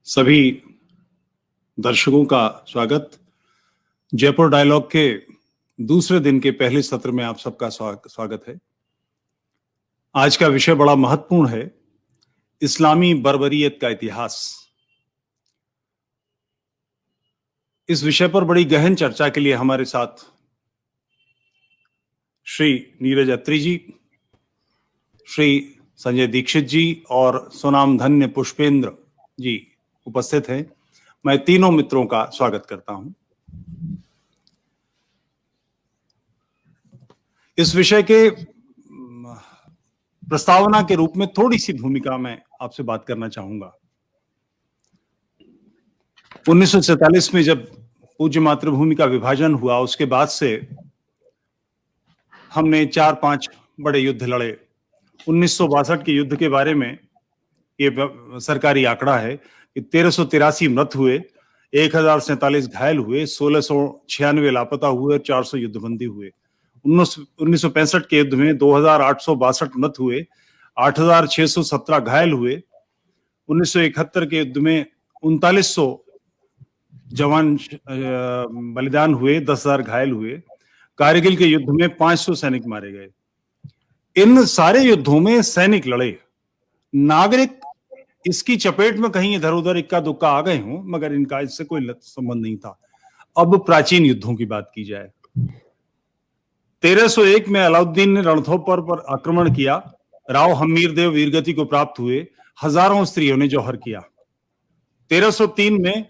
सभी दर्शकों का स्वागत। जयपुर डायलॉग के दूसरे दिन के पहले सत्र में आप सबका स्वागत है। आज का विषय बड़ा महत्वपूर्ण है, इस्लामी बर्बरियत का इतिहास। इस विषय पर बड़ी गहन चर्चा के लिए हमारे साथ श्री नीरज अत्री जी, श्री संजय दीक्षित जी और सोनाम धन्य पुष्पेंद्र जी उपस्थित हैं। मैं तीनों मित्रों का स्वागत करता हूं। इस विषय के प्रस्तावना के रूप में थोड़ी सी भूमिका मैं आपसे बात करना चाहूंगा। 1947 में जब पूज्य मातृभूमि का विभाजन हुआ, उसके बाद से हमने 4-5 बड़े युद्ध लड़े। 1962 के युद्ध के बारे में ये सरकारी आंकड़ा है कि 1383 मृत हुए, 1047 घायल हुए, 1696 लापता हुए और 400 युद्धबंदी हुए। 1965 के युद्ध में 2862 मृत हुए, 8617 घायल हुए। 1971 के युद्ध में 3900 जवान बलिदान हुए, 10,000 घायल हुए। कारगिल के युद्ध में 500 सैनिक मारे गए। इन सारे युद्धों में सैनिक लड़े, नागरिक इसकी चपेट में कहीं इधर उधर इक्का दुक्का आ गए हों, मगर इनका इससे कोई संबंध नहीं था। अब प्राचीन युद्धों की बात की जाए, 1301 में अलाउद्दीन ने रणथंभौर पर आक्रमण किया। राव हमीरदेव वीरगति को प्राप्त हुए, हजारों स्त्रियों ने जौहर किया। 1303 में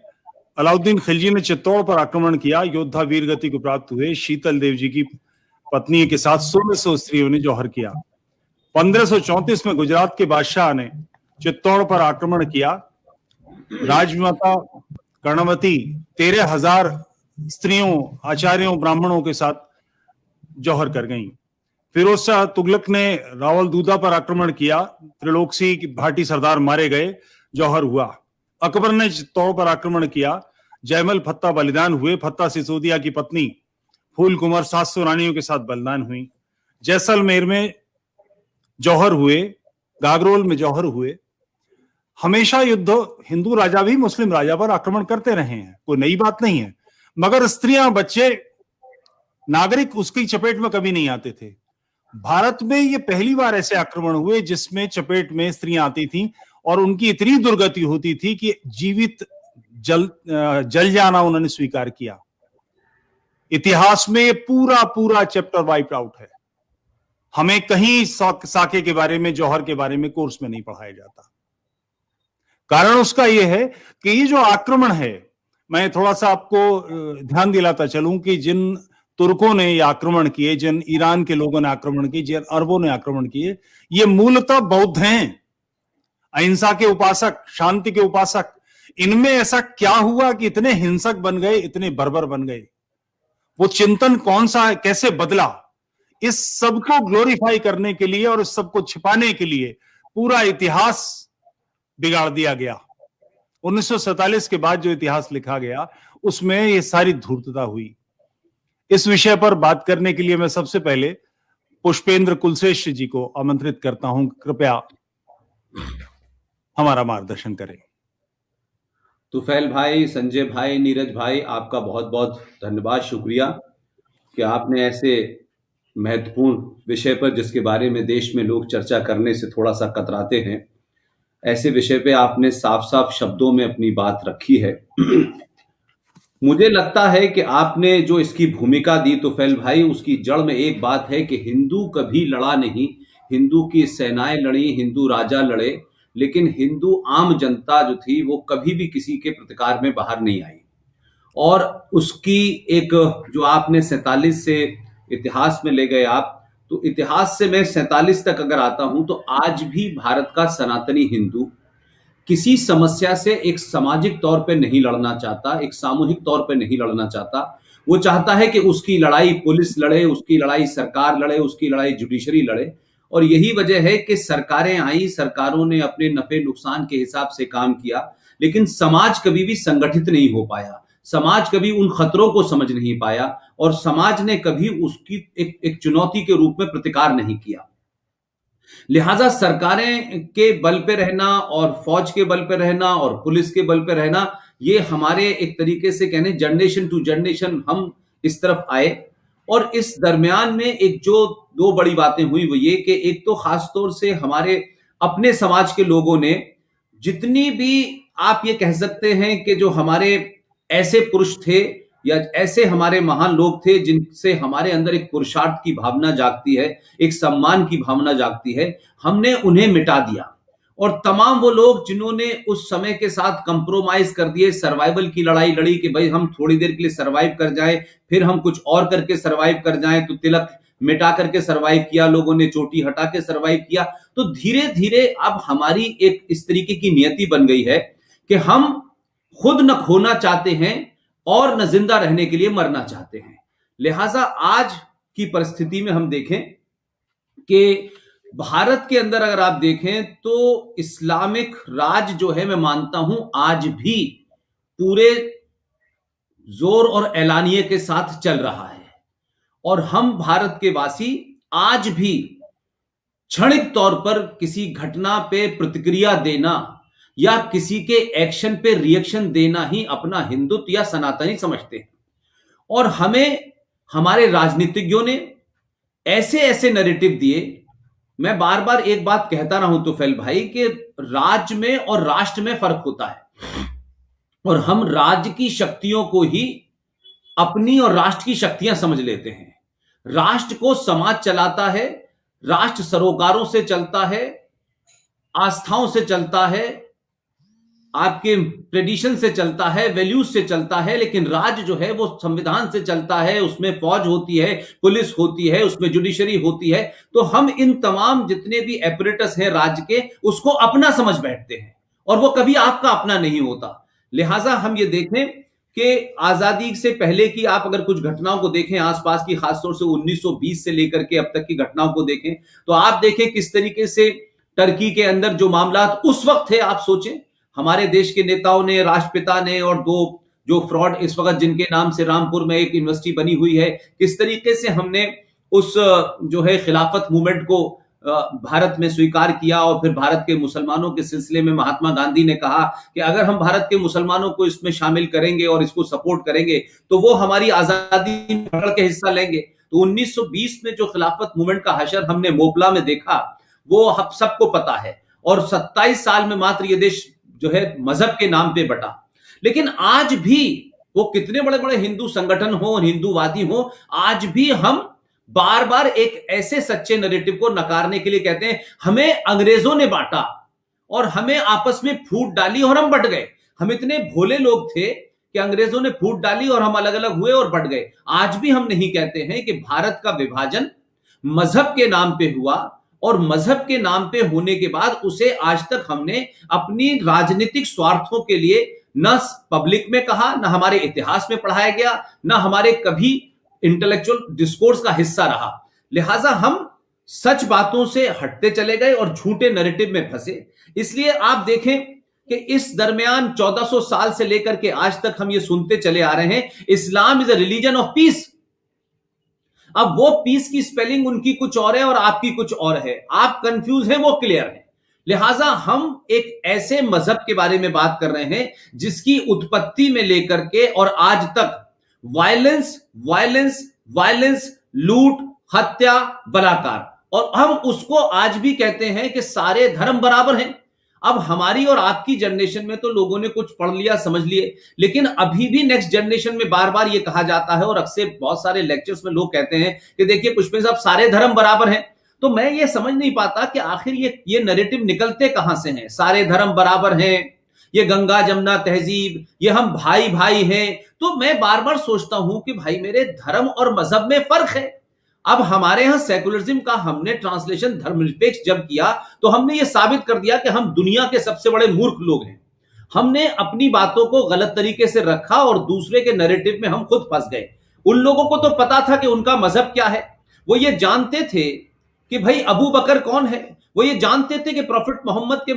अलाउद्दीन खिलजी ने चित्तौड़ पर आक्रमण किया, योद्धा वीरगति को प्राप्त हुए। शीतल देव जी की पत्नी के साथ 1600 स्त्रियों ने जौहर किया। 1534 में गुजरात के बादशाह ने चित्तौड़ पर आक्रमण किया। राजमाता कर्णवती 13,000 स्त्रियों, आचार्यों, ब्राह्मणों के साथ जौहर कर गईं। फिरोज शाह तुगलक ने रावल दूदा पर आक्रमण किया, त्रिलोकसी भाटी सरदार मारे गए, जौहर हुआ। अकबर ने चित्तौड़ पर आक्रमण किया, जयमल फत्ता बलिदान हुए। फत्ता सिसोदिया की पत्नी फूल कुंवर 700 रानियों के साथ बलिदान हुई। जैसलमेर में जौहर हुए, गागरोल में जौहर हुए। हमेशा युद्ध हिंदू राजा भी मुस्लिम राजा पर आक्रमण करते रहे हैं, कोई नई बात नहीं है, मगर स्त्रियां, बच्चे, नागरिक उसकी चपेट में कभी नहीं आते थे। भारत में ये पहली बार ऐसे आक्रमण हुए जिसमें चपेट में स्त्रियां आती थीं और उनकी इतनी दुर्गति होती थी कि जीवित जल जाना उन्होंने स्वीकार किया। इतिहास में पूरा चैप्टर वाइप आउट है। हमें कहीं साके के बारे में, जौहर के बारे में कोर्स में नहीं पढ़ाया जाता। कारण उसका यह है कि ये जो आक्रमण है, मैं थोड़ा सा आपको ध्यान दिलाता चलूं कि जिन तुर्कों ने ये आक्रमण किए, जिन ईरान के लोगों ने आक्रमण किए, जिन अरबों ने आक्रमण किए, ये मूलतः बौद्ध हैं, अहिंसा के उपासक, शांति के उपासक। इनमें ऐसा क्या हुआ कि इतने हिंसक बन गए, इतने बर्बर बन गए? वो चिंतन कौन सा है, कैसे बदला? इस सबको ग्लोरीफाई करने के लिए और इस सबको छिपाने के लिए पूरा इतिहास बिगाड़ दिया गया। 1947 के बाद जो इतिहास लिखा गया उसमें ये सारी धूर्तता हुई। इस विषय पर बात करने के लिए मैं सबसे पहले पुष्पेंद्र कुलश्रेष्ठ जी को आमंत्रित करता हूं, कृपया हमारा मार्गदर्शन करें। तुफैल भाई, संजय भाई, नीरज भाई, आपका बहुत बहुत धन्यवाद, शुक्रिया कि आपने ऐसे महत्वपूर्ण विषय पर, जिसके बारे में देश में लोग चर्चा करने से थोड़ा सा कतराते हैं, ऐसे विषय पे आपने साफ साफ शब्दों में अपनी बात रखी है। मुझे लगता है कि आपने जो इसकी भूमिका दी तुफैल भाई, उसकी जड़ में एक बात है कि हिंदू कभी लड़ा नहीं, हिंदू की सेनाएं लड़ी, हिंदू राजा लड़े, लेकिन हिंदू आम जनता जो थी वो कभी भी किसी के प्रतिकार में बाहर नहीं आई। और उसकी एक जो आपने 47 से इतिहास में ले गए आप, तो इतिहास से मैं 47 तक अगर आता हूं तो आज भी भारत का सनातनी हिंदू किसी समस्या से एक सामाजिक तौर पे नहीं लड़ना चाहता, एक सामूहिक तौर पे नहीं लड़ना चाहता। वो चाहता है कि उसकी लड़ाई पुलिस लड़े, उसकी लड़ाई सरकार लड़े, उसकी लड़ाई जुडिशरी लड़े। और यही वजह है कि सरकारें आई, सरकारों ने अपने नफे नुकसान के हिसाब से काम किया, लेकिन समाज कभी भी संगठित नहीं हो पाया, समाज कभी उन खतरों को समझ नहीं पाया और समाज ने कभी उसकी एक चुनौती के रूप में प्रतिकार नहीं किया। लिहाजा सरकारें के बल पे रहना और फौज के बल पे रहना और पुलिस के बल पे रहना, ये हमारे एक तरीके से कहने जनरेशन टू जनरेशन हम इस तरफ आए। और इस दरमियान में एक जो दो बड़ी बातें हुई वो ये कि एक तो खास तौर से हमारे अपने समाज के लोगों ने जितनी भी, आप ये कह सकते हैं कि जो हमारे ऐसे पुरुष थे या ऐसे हमारे महान लोग थे जिनसे हमारे अंदर एक पुरुषार्थ की भावना जागती है, एक सम्मान की भावना जागती है, हमने उन्हें मिटा दिया। और तमाम वो लोग जिन्होंने उस समय के साथ कंप्रोमाइज कर दिए, सर्वाइवल की लड़ाई लड़ी कि भाई हम थोड़ी देर के लिए सर्वाइव कर जाएं, फिर हम कुछ और करके सर्वाइव कर जाएं, तो तिलक मिटा करके सर्वाइव किया, लोगों ने चोटी हटा के सर्वाइव किया। तो धीरे धीरे अब हमारी एक इस तरीके की नियति बन गई है कि हम खुद न खोना चाहते हैं और न जिंदा रहने के लिए मरना चाहते हैं। लिहाजा आज की परिस्थिति में हम देखें कि भारत के अंदर अगर आप देखें तो इस्लामिक राज जो है, मैं मानता हूं आज भी पूरे जोर और एलानिये के साथ चल रहा है। और हम भारत के वासी आज भी क्षणिक तौर पर किसी घटना पे प्रतिक्रिया देना या किसी के एक्शन पे रिएक्शन देना ही अपना हिंदुत्व या सनातनी समझते हैं। और हमें हमारे राजनीतिज्ञों ने ऐसे ऐसे नैरेटिव दिए। मैं बार बार एक बात कहता रहा हूं तुफैल भाई कि राज्य में और राष्ट्र में फर्क होता है, और हम राज्य की शक्तियों को ही अपनी और राष्ट्र की शक्तियां समझ लेते हैं। राष्ट्र को समाज चलाता है, राष्ट्र सरोकारों से चलता है, आस्थाओं से चलता है, आपके ट्रेडिशन से चलता है, वैल्यूज से चलता है। लेकिन राज्य जो है वो संविधान से चलता है, उसमें फौज होती है, पुलिस होती है, उसमें जुडिशरी होती है। तो हम इन तमाम जितने भी एपरेटस हैं राज्य के, उसको अपना समझ बैठते हैं और वो कभी आपका अपना नहीं होता। लिहाजा हम ये देखें कि आजादी से पहले की आप अगर कुछ घटनाओं को देखें आसपास की, खासतौर से 1920 से लेकर के अब तक की घटनाओं को देखें, तो आप देखें किस तरीके से टर्की के अंदर जो मामला उस वक्त थे, आप सोचें हमारे देश के नेताओं ने, राष्ट्रपिता ने, और दो जो फ्रॉड इस वक्त जिनके नाम से रामपुर में एक यूनिवर्सिटी बनी हुई है, किस तरीके से हमने उस जो है खिलाफत मूवमेंट को भारत में स्वीकार किया। और फिर भारत के मुसलमानों के सिलसिले में महात्मा गांधी ने कहा कि अगर हम भारत के मुसलमानों को इसमें शामिल करेंगे और इसको सपोर्ट करेंगे तो वो हमारी आजादी में बढ़ के हिस्सा लेंगे। तो 1920 में जो खिलाफत मूवमेंट का हशर हमने मोपला में देखा, वो हम सबको पता है। और 27 साल में मात्र ये देश जो है मजहब के नाम पे बटा। लेकिन आज भी वो कितने बड़े बड़े हिंदू संगठन हो, हिंदूवादी हो, आज भी हम बार बार एक ऐसे सच्चे नैरेटिव को नकारने के लिए कहते हैं हमें अंग्रेजों ने बांटा और हमें आपस में फूट डाली और हम बट गए। हम इतने भोले लोग थे कि अंग्रेजों ने फूट डाली और हम अलग अलग हुए और बट गए। आज भी हम नहीं कहते हैं कि भारत का विभाजन मजहब के नाम पे हुआ, और मजहब के नाम पे होने के बाद उसे आज तक हमने अपनी राजनीतिक स्वार्थों के लिए न पब्लिक में कहा, न हमारे इतिहास में पढ़ाया गया, न हमारे कभी इंटेलेक्चुअल डिस्कोर्स का हिस्सा रहा। लिहाजा हम सच बातों से हटते चले गए और झूठे नैरेटिव में फंसे। इसलिए आप देखें कि इस दरमियान 1400 साल से लेकर के आज तक हम ये सुनते चले आ रहे हैं, Islam is a religion of peace. अब वो पीस की स्पेलिंग उनकी कुछ और है और आपकी कुछ और है, आप कंफ्यूज हैं, वो क्लियर है। लिहाजा हम एक ऐसे मजहब के बारे में बात कर रहे हैं जिसकी उत्पत्ति में लेकर के और आज तक वायलेंस वायलेंस वायलेंस, लूट, हत्या, बलात्कार, और हम उसको आज भी कहते हैं कि सारे धर्म बराबर हैं। अब हमारी और आपकी जनरेशन में तो लोगों ने कुछ पढ़ लिया, समझ लिए, लेकिन अभी भी नेक्स्ट जनरेशन में बार बार ये कहा जाता है और अक्सर बहुत सारे लेक्चर्स में लोग कहते हैं कि देखिए पुष्पेंद्र साहब सारे धर्म बराबर हैं। तो मैं ये समझ नहीं पाता कि आखिर ये नैरेटिव निकलते कहां से हैं। सारे धर्म बराबर हैं, ये गंगा जमुना तहजीब, ये हम भाई भाई हैं। तो मैं बार बार सोचता हूं कि भाई मेरे धर्म और मजहब में फर्क है। अब हमारे यहां सेकुलरिज्म का हमने ट्रांसलेशन धर्मनिरपेक्ष जब किया तो हमने ये साबित कर दिया कि हम दुनिया के सबसे बड़े मूर्ख लोग हैं। हमने अपनी बातों को गलत तरीके से रखा और दूसरे के नैरेटिव में हम खुद फंस गए। उन लोगों को तो पता था कि उनका मजहब क्या है, वो ये जानते थे कि भाई अबू बकर कौन है, वो ये जानते थे कि प्रॉफिट मोहम्मद के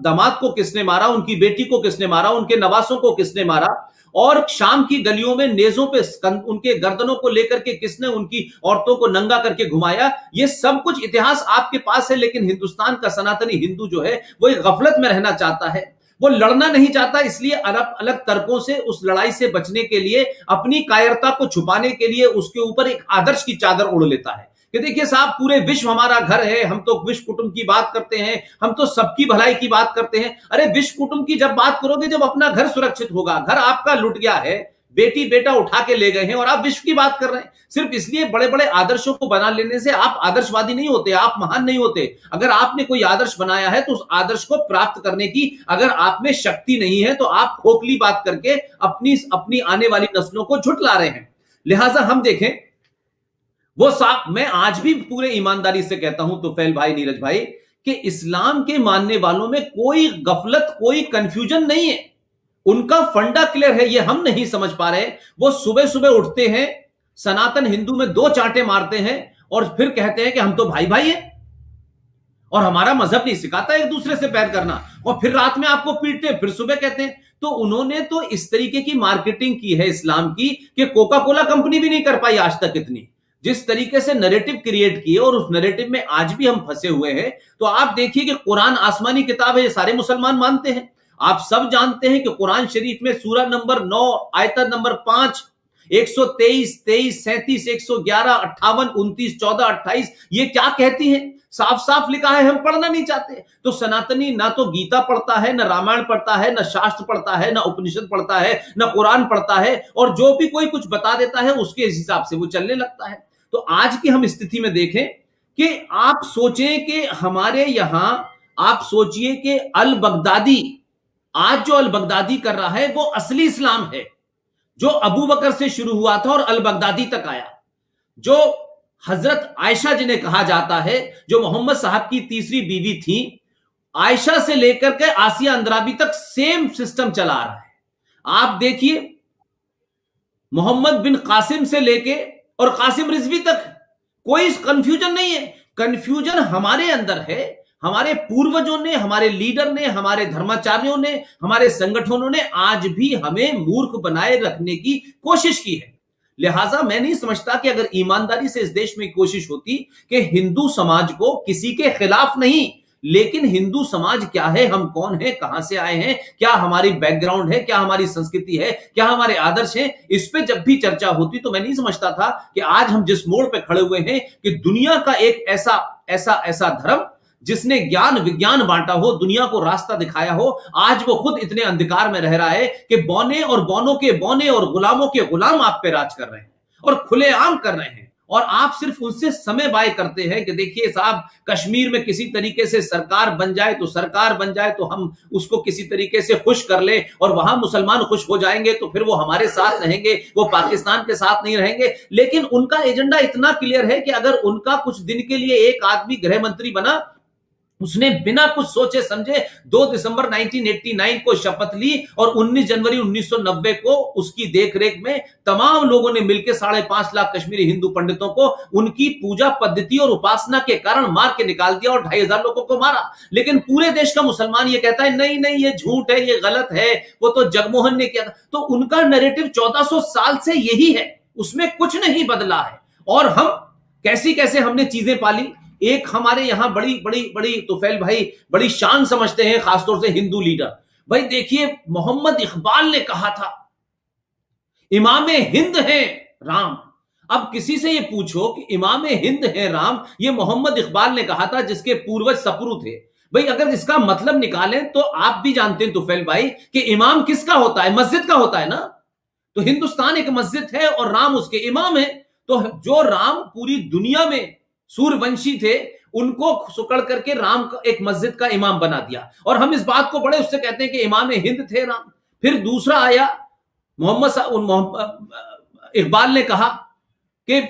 दामाद को किसने मारा, उनकी बेटी को किसने मारा, उनके नवासों को किसने मारा, और शाम की गलियों में नेजों पे उनके गर्दनों को लेकर के किसने उनकी औरतों को नंगा करके घुमाया। ये सब कुछ इतिहास आपके पास है, लेकिन हिंदुस्तान का सनातनी हिंदू जो है वो एक गफलत में रहना चाहता है, वो लड़ना नहीं चाहता, इसलिए अलग अलग तर्कों से उस लड़ाई से बचने के लिए, अपनी कायरता को छुपाने के लिए उसके ऊपर एक आदर्श की चादर ओढ़ लेता है कि देखिए साहब पूरे विश्व हमारा घर है, हम तो विश्व कुटुंब की बात करते हैं, हम तो सबकी भलाई की बात करते हैं। अरे विश्व कुटुंब की जब बात करोगे जब अपना घर सुरक्षित होगा, घर आपका लुट गया है, बेटी बेटा उठा के ले गए हैं और आप विश्व की बात कर रहे हैं। सिर्फ इसलिए बड़े बड़े आदर्शों को बना लेने से आप आदर्शवादी नहीं होते, आप महान नहीं होते। अगर आपने कोई आदर्श बनाया है तो उस आदर्श को प्राप्त करने की अगर आप में शक्ति नहीं है तो आप खोखली बात करके अपनी अपनी आने वाली नस्लों को झुठला रहे हैं। लिहाजा हम देखें, वो साफ, मैं आज भी पूरे ईमानदारी से कहता हूं तुफैल भाई, नीरज भाई, कि इस्लाम के मानने वालों में कोई गफलत, कोई कंफ्यूजन नहीं है। उनका फंडा क्लियर है, ये हम नहीं समझ पा रहे। वो सुबह सुबह उठते हैं, सनातन हिंदू में 2 चांटे मारते हैं और फिर कहते हैं कि हम तो भाई भाई हैं और हमारा मजहब नहीं सिखाता एक दूसरे से पैर करना, और फिर रात में आपको पीटते हैं, फिर सुबह कहते हैं। तो उन्होंने तो इस तरीके की मार्केटिंग की है इस्लाम की कि कोका कोला कंपनी भी नहीं कर पाई आज तक इतनी, जिस तरीके से नैरेटिव क्रिएट किए, और उस नैरेटिव में आज भी हम फंसे हुए हैं। तो आप देखिए कि कुरान आसमानी किताब है, ये सारे मुसलमान मानते हैं। आप सब जानते हैं कि कुरान शरीफ में सूरा नंबर 9 आयत नंबर 5 123, 23, 37, 111, 58, 29, 14, 28 ये क्या कहती हैं? साफ साफ लिखा है, हम पढ़ना नहीं चाहते। तो सनातनी ना तो गीता पढ़ता है, ना रामायण पढ़ता है, ना शास्त्र पढ़ता है, ना उपनिषद पढ़ता है, ना कुरान पढ़ता है, और जो भी कोई कुछ बता देता है उसके हिसाब से वो चलने लगता है। तो आज की हम स्थिति में देखें कि आप सोचें कि हमारे यहां, आप सोचिए कि अल बगदादी, आज जो अल बगदादी कर रहा है वो असली इस्लाम है, जो अबू बकर से शुरू हुआ था और अल बगदादी तक आया, जो हजरत आयशा जिन्हें कहा जाता है, जो मोहम्मद साहब की तीसरी बीवी थी, आयशा से लेकर के आसिया अंद्राबी तक सेम सिस्टम चला रहा है। आप देखिए मोहम्मद बिन कासिम से लेके और कासिम रिजवी तक कोई कंफ्यूजन नहीं है। कंफ्यूजन हमारे अंदर है, हमारे पूर्वजों ने, हमारे लीडर ने, हमारे धर्माचार्यों ने, हमारे संगठनों ने आज भी हमें मूर्ख बनाए रखने की कोशिश की है। लिहाजा मैं नहीं समझता कि अगर ईमानदारी से इस देश में कोशिश होती कि हिंदू समाज को, किसी के खिलाफ नहीं, लेकिन हिंदू समाज क्या है, हम कौन है, कहां से आए हैं, क्या हमारी बैकग्राउंड है, क्या हमारी संस्कृति है, क्या हमारे आदर्श हैं, इस पे जब भी चर्चा होती तो मैं नहीं समझता था कि आज हम जिस मोड़ पे खड़े हुए हैं कि दुनिया का एक ऐसा ऐसा ऐसा धर्म जिसने ज्ञान विज्ञान बांटा हो, दुनिया को रास्ता दिखाया हो, आज वो खुद इतने अंधकार में रह रहा है कि बौने और बौनों के बौने और गुलामों के गुलाम आप पे राज कर रहे हैं और खुलेआम कर रहे हैं। और आप सिर्फ उनसे समय बाय करते हैं कि देखिए साहब, कश्मीर में किसी तरीके से सरकार बन जाए तो सरकार बन जाए तो हम उसको किसी तरीके से खुश कर ले, और वहां मुसलमान खुश हो जाएंगे तो फिर वो हमारे साथ रहेंगे, वो पाकिस्तान के साथ नहीं रहेंगे। लेकिन उनका एजेंडा इतना क्लियर है कि अगर उनका कुछ दिन के लिए एक आदमी गृह मंत्री बना, उसने बिना कुछ सोचे समझे 2 दिसंबर 1989 को शपथ ली और 19 जनवरी 1990 को उसकी देखरेख में तमाम लोगों ने मिलकर 5.5 लाख कश्मीरी हिंदू पंडितों को उनकी पूजा पद्धति और उपासना के कारण मार के निकाल दिया और 2,500 लोगों को मारा। लेकिन पूरे देश का मुसलमान ये कहता है नहीं नहीं, ये झूठ है, ये गलत है, वो तो जगमोहन ने किया था। तो उनका नैरेटिव 1400 साल से यही है, उसमें कुछ नहीं बदला है। और हम कैसी कैसे हमने चीजें पाली। एक हमारे यहां बड़ी बड़ी बड़ी तुफैल भाई बड़ी शान समझते हैं, खासतौर से हिंदू लीडर। भाई देखिए, मोहम्मद इकबाल ने कहा था इमामे हिंद है राम। अब किसी से ये पूछो कि इमामे हिंद है राम, ये मोहम्मद इकबाल ने कहा था जिसके पूर्वज सपरू थे। भाई अगर इसका मतलब निकालें तो आप भी जानते हैं तुफैल भाई कि इमाम किसका होता है, मस्जिद का होता है ना। तो हिंदुस्तान एक मस्जिद है और राम उसके इमाम है। तो जो राम पूरी दुनिया में सूर्यवंशी थे, उनको सुकड़ करके राम का एक मस्जिद का इमाम बना दिया, और हम इस बात को बड़े उससे कहते हैं कि इमाम हिंद थे राम। फिर दूसरा आया मोहम्मद इकबाल ने कहा कि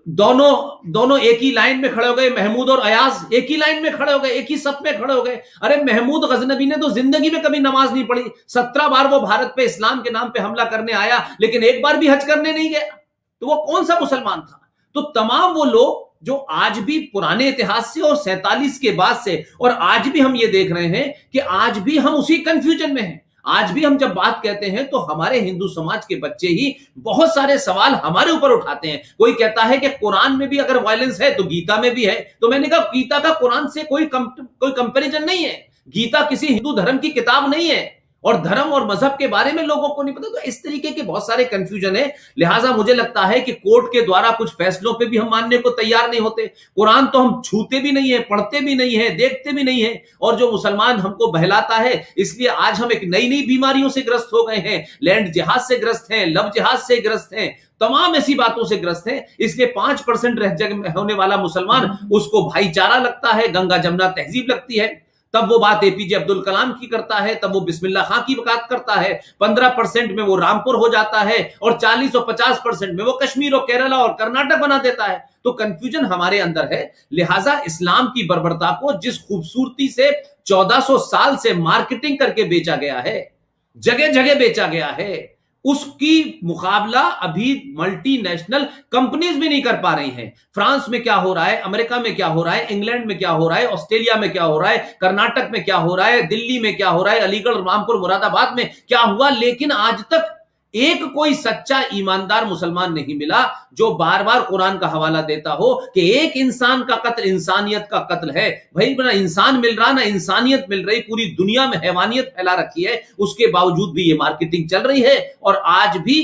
दोनों एक ही लाइन में खड़े हो गए, महमूद और अयाज एक ही लाइन में खड़े हो गए, एक ही सफ में खड़े हो गए। अरे महमूद गजनबी ने तो जिंदगी में कभी नमाज नहीं पढ़ी, 17 बार वो भारत पे इस्लाम के नाम पे हमला करने आया, लेकिन एक बार भी हज करने नहीं गया। तो वो कौन सा मुसलमान था? तो तमाम वो लोग जो आज भी पुराने इतिहास से और 47 के बाद से, और आज भी हम ये देख रहे हैं कि आज भी हम उसी कंफ्यूजन में हैं। आज भी हम जब बात कहते हैं तो हमारे हिंदू समाज के बच्चे ही बहुत सारे सवाल हमारे ऊपर उठाते हैं। कोई कहता है कि कुरान में भी अगर वायलेंस है तो गीता में भी है। तो मैंने कहा गीता का कुरान से कोई कंपैरिजन नहीं है। गीता किसी हिंदू धर्म की किताब नहीं है, और धर्म और मजहब के बारे में लोगों को नहीं पता। तो इस तरीके के बहुत सारे कंफ्यूजन है। लिहाजा मुझे लगता है कि कोर्ट के द्वारा कुछ फैसलों पे भी हम मानने को तैयार नहीं होते। कुरान तो हम छूते भी नहीं है, पढ़ते भी नहीं है, देखते भी नहीं है, और जो मुसलमान हमको बहलाता है। इसलिए आज हम एक नई नई बीमारियों से ग्रस्त हो गए हैं, लैंड जिहाद से ग्रस्त हैं, लव जिहाद से ग्रस्त हैं, तमाम ऐसी बातों से ग्रस्त हैं। इसलिए 5% रह जग होने वाला मुसलमान, उसको भाईचारा लगता है, गंगा जमुना तहजीब लगती है। तब वो बात एपीजे अब्दुल कलाम की करता है, तब वो बिस्मिल्लाह खां की बात करता है। 15% में वो रामपुर हो जाता है, और 40 और 50% में वो कश्मीर और केरला और कर्नाटक बना देता है। तो कंफ्यूजन हमारे अंदर है। लिहाजा इस्लाम की बर्बरता को जिस खूबसूरती से 1400 साल से मार्केटिंग करके बेचा गया है, जगह जगह बेचा गया है, उसकी मुकाबला अभी मल्टीनेशनल कंपनीज भी नहीं कर पा रही हैं। फ्रांस में क्या हो रहा है, अमेरिका में क्या हो रहा है, इंग्लैंड में क्या हो रहा है, ऑस्ट्रेलिया में क्या हो रहा है, कर्नाटक में क्या हो रहा है, दिल्ली में क्या हो रहा है, अलीगढ़, रामपुर, मुरादाबाद में क्या हुआ। लेकिन आज तक एक कोई सच्चा ईमानदार मुसलमान नहीं मिला जो बार बार कुरान का हवाला देता हो कि एक इंसान का कत्ल इंसानियत का कत्ल है। भाई ना इंसान मिल रहा, ना इंसानियत मिल रही, पूरी दुनिया में हैवानियत फैला रखी है। उसके बावजूद भी ये मार्केटिंग चल रही है, और आज भी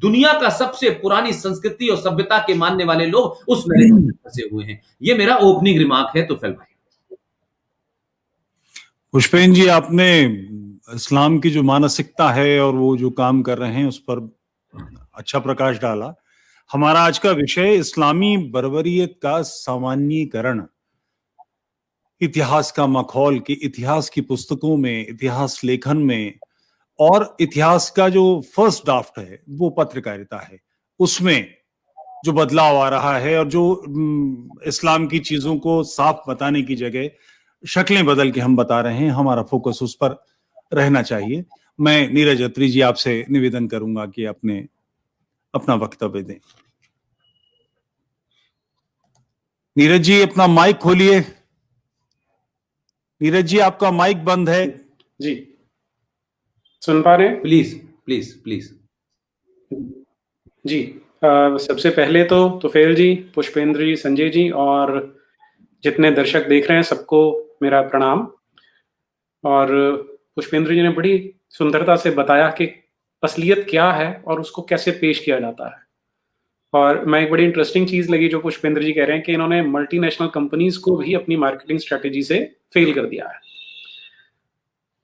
दुनिया का सबसे पुरानी संस्कृति और सभ्यता के मानने वाले लोग उस नरेटिव में फंसे हुए हैं। ये मेरा ओपनिंग रिमार्क है। तो फिर भाई पुष्पेंद्र जी, आपने इस्लाम की जो मानसिकता है और वो जो काम कर रहे हैं उस पर अच्छा प्रकाश डाला। हमारा आज का विषय इस्लामी बर्बरियत का सामान्यीकरण, इतिहास का मखौल कि इतिहास की पुस्तकों में, इतिहास लेखन में, और इतिहास का जो फर्स्ट ड्राफ्ट है वो पत्रकारिता है, उसमें जो बदलाव आ रहा है, और जो इस्लाम की चीजों को साफ बताने की जगह शक्लें बदल के हम बता रहे हैं, हमारा फोकस उस पर रहना चाहिए। मैं नीरज अत्री जी आपसे निवेदन करूंगा कि अपना वक्तव्य दें। नीरज जी, अपना माइक खोलिए। नीरज जी, आपका माइक बंद है। जी, सुन पा रहे हैं? Please please please. जी, सबसे पहले तो तुफैल जी, पुष्पेंद्र जी, संजय जी और जितने दर्शक देख रहे हैं सबको मेरा प्रणाम। और पुष्पेंद्र जी ने बड़ी सुंदरता से बताया कि असलियत क्या है और उसको कैसे पेश किया जाता है। और मैं एक बड़ी इंटरेस्टिंग चीज लगी जो पुष्पेंद्र जी कह रहे हैं कि इन्होंने मल्टीनेशनल कंपनीज को भी अपनी मार्केटिंग स्ट्रेटेजी से फेल कर दिया है।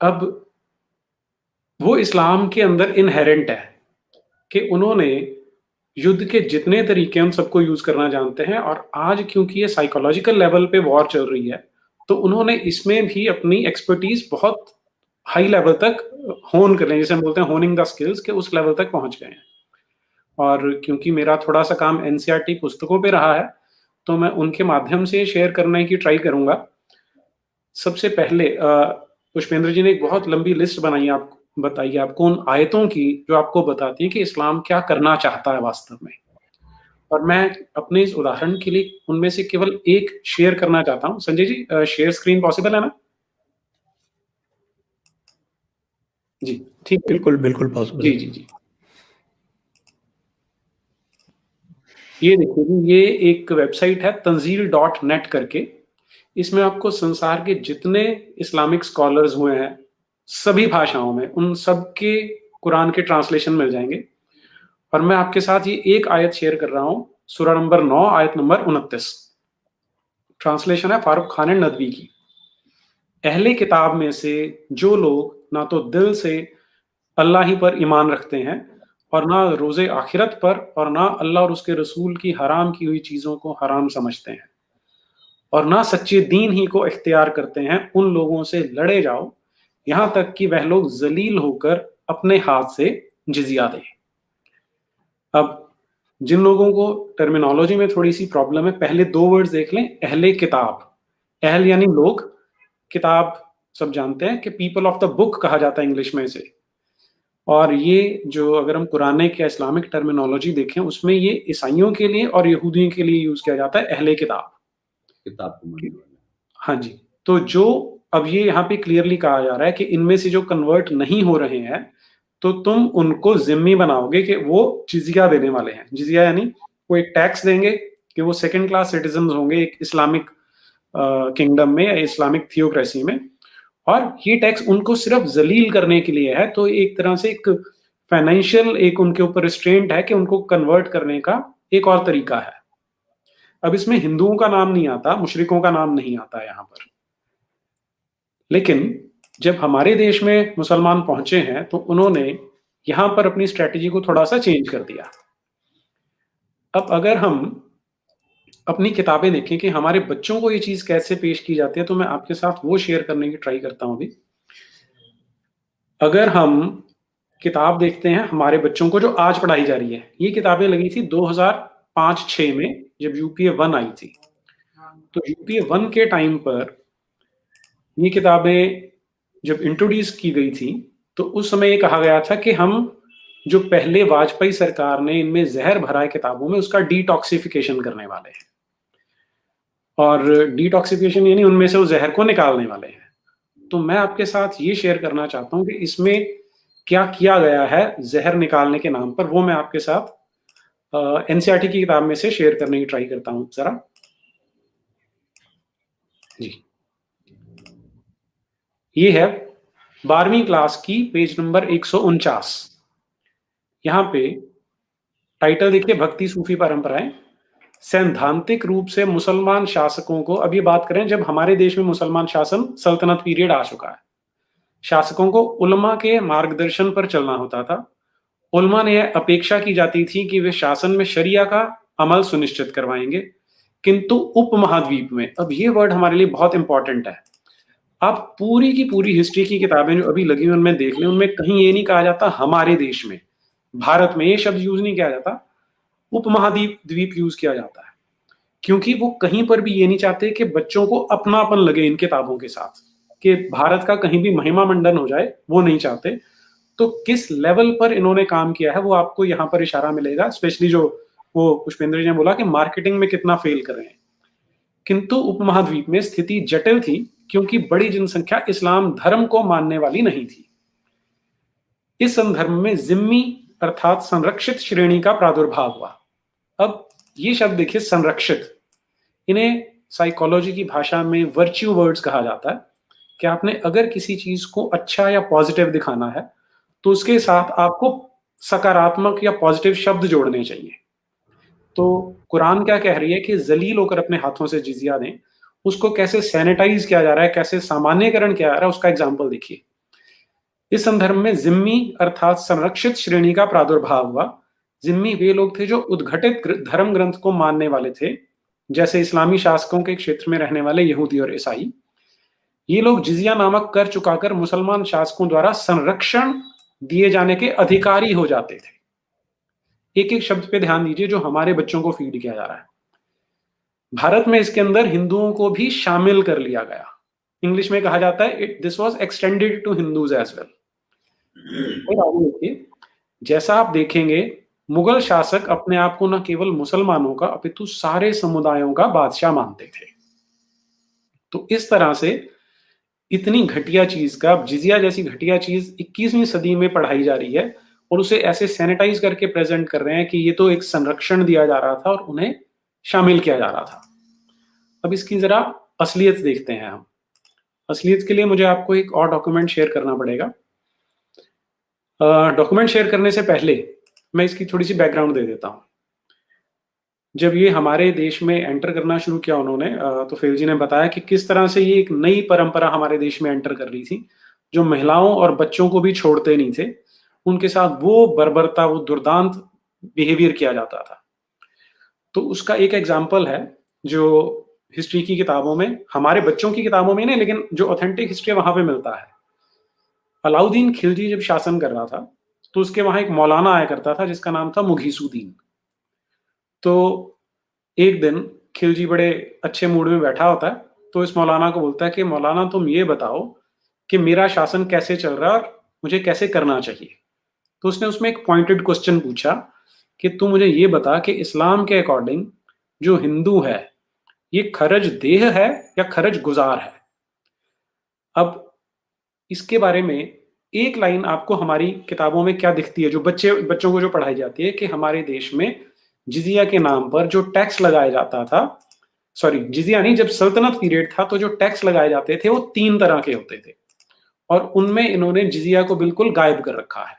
अब वो इस्लाम के अंदर इनहेरेंट है कि उन्होंने युद्ध के जितने तरीके हम सबको यूज करना जानते हैं, और आज क्योंकि ये साइकोलॉजिकल लेवल पे वॉर चल रही है तो उन्होंने इसमें भी अपनी एक्सपर्टीज बहुत हाई लेवल तक होन कर लें, जैसे हम बोलते हैं होनिंग द स्किल्स, के उस लेवल तक पहुंच गए हैं। और क्योंकि मेरा थोड़ा सा काम एनसीईआरटी पुस्तकों पे रहा है तो मैं उनके माध्यम से शेयर करने की ट्राई करूंगा। सबसे पहले पुष्पेंद्र जी ने एक बहुत लंबी लिस्ट बनाई, आप बताइए आपको उन आयतों की जो आपको बताती है कि इस्लाम क्या करना चाहता है वास्तव में। और मैं अपने इस उदाहरण के लिए उनमें से केवल एक शेयर करना चाहता हूं। Sanjay ji, share screen possible है ना? जी ठीक, बिल्कुल बिल्कुल पॉसिबल। जी जी जी, ये देखिए जी, ये एक वेबसाइट है तंजील.net करके। इसमें आपको संसार के जितने इस्लामिक स्कॉलर्स हुए हैं सभी भाषाओं में, उन सब के कुरान के ट्रांसलेशन मिल जाएंगे। और मैं आपके साथ ये एक आयत शेयर कर रहा हूं, सूरा नंबर 9 आयत नंबर 29। ट्रांसलेशन है फारूक खान नदवी की। अहले किताब में से जो लोग ना तो दिल से अल्लाह ही पर ईमान रखते हैं और ना रोजे आखिरत पर, और ना अल्लाह और उसके रसूल की हराम की हुई चीजों को हराम समझते हैं, और ना सच्चे दीन ही को इख्तियार करते हैं, उन लोगों से लड़े जाओ यहां तक कि वह लोग जलील होकर अपने हाथ से जिजिया दें। अब जिन लोगों को टर्मिनोलॉजी में थोड़ी सी प्रॉब्लम है, पहले दो वर्ड्स देख लें। अहले किताब, अहल यानी लोग, किताब सब जानते हैं कि पीपल ऑफ द बुक कहा जाता है इंग्लिश में इसे। और ये जो अगर हम कुरानिक या इस्लामिक टर्मिनोलॉजी देखें उसमें ये ईसाइयों के लिए और यहूदियों के लिए यूज किया जाता है अहले किताब। किताब को मानने वाले। हाँ जी, तो जो अब ये यहाँ पे क्लियरली कहा जा रहा है कि इनमें से जो कन्वर्ट नहीं हो रहे हैं तो तुम उनको जिम्मी बनाओगे कि वो जिजिया देने वाले हैं। जिजिया यानी वो एक टैक्स देंगे कि वो सेकंड क्लास सिटीजन होंगे एक इस्लामिक किंगडम में या इस्लामिक थियोक्रेसी में, और ये टैक्स उनको सिर्फ जलील करने के लिए है। तो एक तरह से एक फाइनेंशियल एक उनके ऊपर रिस्ट्रेंट है कि उनको कन्वर्ट करने का एक और तरीका है। अब इसमें हिंदुओं का नाम नहीं आता, मुशरिकों का नाम नहीं आता यहाँ पर, लेकिन जब हमारे देश में मुसलमान पहुंचे हैं तो उन्होंने यहां पर अपनी स्ट्रेटेजी को थोड़ा सा चेंज कर दिया। अब अगर हम अपनी किताबें देखें कि हमारे बच्चों को ये चीज कैसे पेश की जाती है, तो मैं आपके साथ वो शेयर करने की ट्राई करता हूं अभी। अगर हम किताब देखते हैं हमारे बच्चों को जो आज पढ़ाई जा रही है, ये किताबें लगी थी 2005-6 में जब यूपीए 1 आई थी। तो यूपीए 1 के टाइम पर ये किताबें जब इंट्रोड्यूस की गई थी तो उस समय ये कहा गया था कि हम जो पहले वाजपेयी सरकार ने इनमें जहर भरा है किताबों में, उसका डिटॉक्सिफिकेशन करने वाले हैं। और डिटॉक्सिफिकेशन यानी उनमें से वो जहर को निकालने वाले हैं। तो मैं आपके साथ ये शेयर करना चाहता हूं कि इसमें क्या किया गया है जहर निकालने के नाम पर, वो मैं आपके साथ एनसीईआरटी की किताब में से शेयर करने की ट्राई करता हूं जरा जी। ये है 12वीं क्लास की पेज नंबर 149। यहाँ पे टाइटल देखिए, भक्ति सूफी परंपराएं। सैद्धांतिक रूप से मुसलमान शासकों को, अब ये बात करें जब हमारे देश में मुसलमान शासन सल्तनत पीरियड आ चुका है, शासकों को उलमा के मार्गदर्शन पर चलना होता था। उलमा ने यह अपेक्षा की जाती थी कि वे शासन में शरिया का अमल सुनिश्चित करवाएंगे, किंतु उपमहाद्वीप में, अब ये वर्ड हमारे लिए बहुत इंपॉर्टेंट है, आप पूरी की पूरी हिस्ट्री की किताबें जो अभी लगी हुई उनमें देख लें, उनमें कहीं ये नहीं कहा जाता हमारे देश में, भारत में ये शब्द यूज नहीं किया जाता, उपमहाद्वीप द्वीप यूज किया जाता है, क्योंकि वो कहीं पर भी ये नहीं चाहते कि बच्चों को अपनापन लगे इन किताबों के साथ, कि भारत का कहीं भी महिमा मंडन हो जाए, वो नहीं चाहते। तो किस लेवल पर इन्होंने काम किया है वो आपको यहाँ पर इशारा मिलेगा, स्पेशली जो वो पुष्पेंद्र जी ने बोला कि मार्केटिंग में कितना फेल कर रहे हैं। किंतु उपमहाद्वीप में स्थिति जटिल थी क्योंकि बड़ी जनसंख्या इस्लाम धर्म को मानने वाली नहीं थी। इस संदर्भ में जिम्मी अर्थात संरक्षित श्रेणी का प्रादुर्भाव हुआ। अब ये शब्द देखिए, संरक्षित, इन्हें साइकोलॉजी की भाषा में वर्च्यू वर्ड्स कहा जाता है कि आपने अगर किसी चीज को अच्छा या पॉजिटिव दिखाना है तो उसके साथ आपको सकारात्मक या पॉजिटिव शब्द जोड़ने चाहिए। तो कुरान क्या कह रही है कि जलील होकर अपने हाथों से जिजिया दें, उसको कैसे सैनिटाइज किया जा रहा है, कैसे सामान्यकरण किया जा रहा है, उसका एग्जाम्पल देखिए। इस संदर्भ में जिम्मी अर्थात संरक्षित श्रेणी का प्रादुर्भाव हुआ। जिम्मी वे लोग थे जो उद्घटित धर्म ग्रंथ को मानने वाले थे, जैसे इस्लामी शासकों के क्षेत्र में रहने वाले यहूदी और ईसाई। ये लोग जिजिया नामक कर चुकाकर मुसलमान शासकों द्वारा संरक्षण दिए जाने के अधिकारी हो जाते थे। एक एक शब्द पे ध्यान दीजिए जो हमारे बच्चों को फीड किया जा रहा है। भारत में इसके अंदर हिंदुओं को भी शामिल कर लिया गया। इंग्लिश में कहा जाता है this was extended to Hindus as well. जैसा आप देखेंगे, मुगल शासक अपने आप को न केवल मुसलमानों का अपितु सारे समुदायों का बादशाह मानते थे। तो इस तरह से इतनी घटिया चीज का, जिजिया जैसी घटिया चीज 21वीं सदी में पढ़ाई जा रही है और उसे ऐसे सैनिटाइज करके प्रेजेंट कर रहे हैं कि ये तो एक संरक्षण दिया जा रहा था और उन्हें शामिल किया जा रहा था। अब इसकी जरा असलियत देखते हैं हम। असलियत के लिए मुझे आपको एक और डॉक्यूमेंट शेयर करना पड़ेगा। डॉक्यूमेंट शेयर करने से पहले मैं इसकी थोड़ी सी बैकग्राउंड दे देता हूं। जब ये हमारे देश में एंटर करना शुरू किया उन्होंने, तो फेल जी ने बताया कि किस तरह से ये एक नई परंपरा हमारे देश में एंटर कर रही थी, जो महिलाओं और बच्चों को भी छोड़ते नहीं थे, उनके साथ वो बर्बरता, वो दुर्दांत बिहेवियर किया जाता था। तो उसका एक एग्जाम्पल है जो हिस्ट्री की किताबों में, हमारे बच्चों की किताबों में नहीं, लेकिन जो ऑथेंटिक हिस्ट्री वहां पे मिलता है। अलाउद्दीन खिलजी जब शासन कर रहा था तो उसके वहां एक मौलाना आया करता था जिसका नाम था मुगीसुद्दीन। तो एक दिन खिलजी बड़े अच्छे मूड में बैठा होता है, तो इस मौलाना को बोलता है कि मौलाना तुम ये बताओ कि मेरा शासन कैसे चल रहा है और मुझे कैसे करना चाहिए। तो उसने उसमें एक पॉइंटेड क्वेश्चन पूछा कि तू मुझे ये बता कि इस्लाम के अकॉर्डिंग जो हिंदू है ये खरज देह है या खरज गुजार है। अब इसके बारे में एक लाइन आपको हमारी किताबों में क्या दिखती है, जो बच्चों को जो पढ़ाई जाती है, कि हमारे देश में जिजिया के नाम पर जो टैक्स लगाया जाता था, सॉरी जिजिया नहीं, जब सल्तनत पीरियड था तो जो टैक्स लगाए जाते थे वो 3 तरह के होते थे और उनमें इन्होंने जिजिया को बिल्कुल गायब कर रखा है।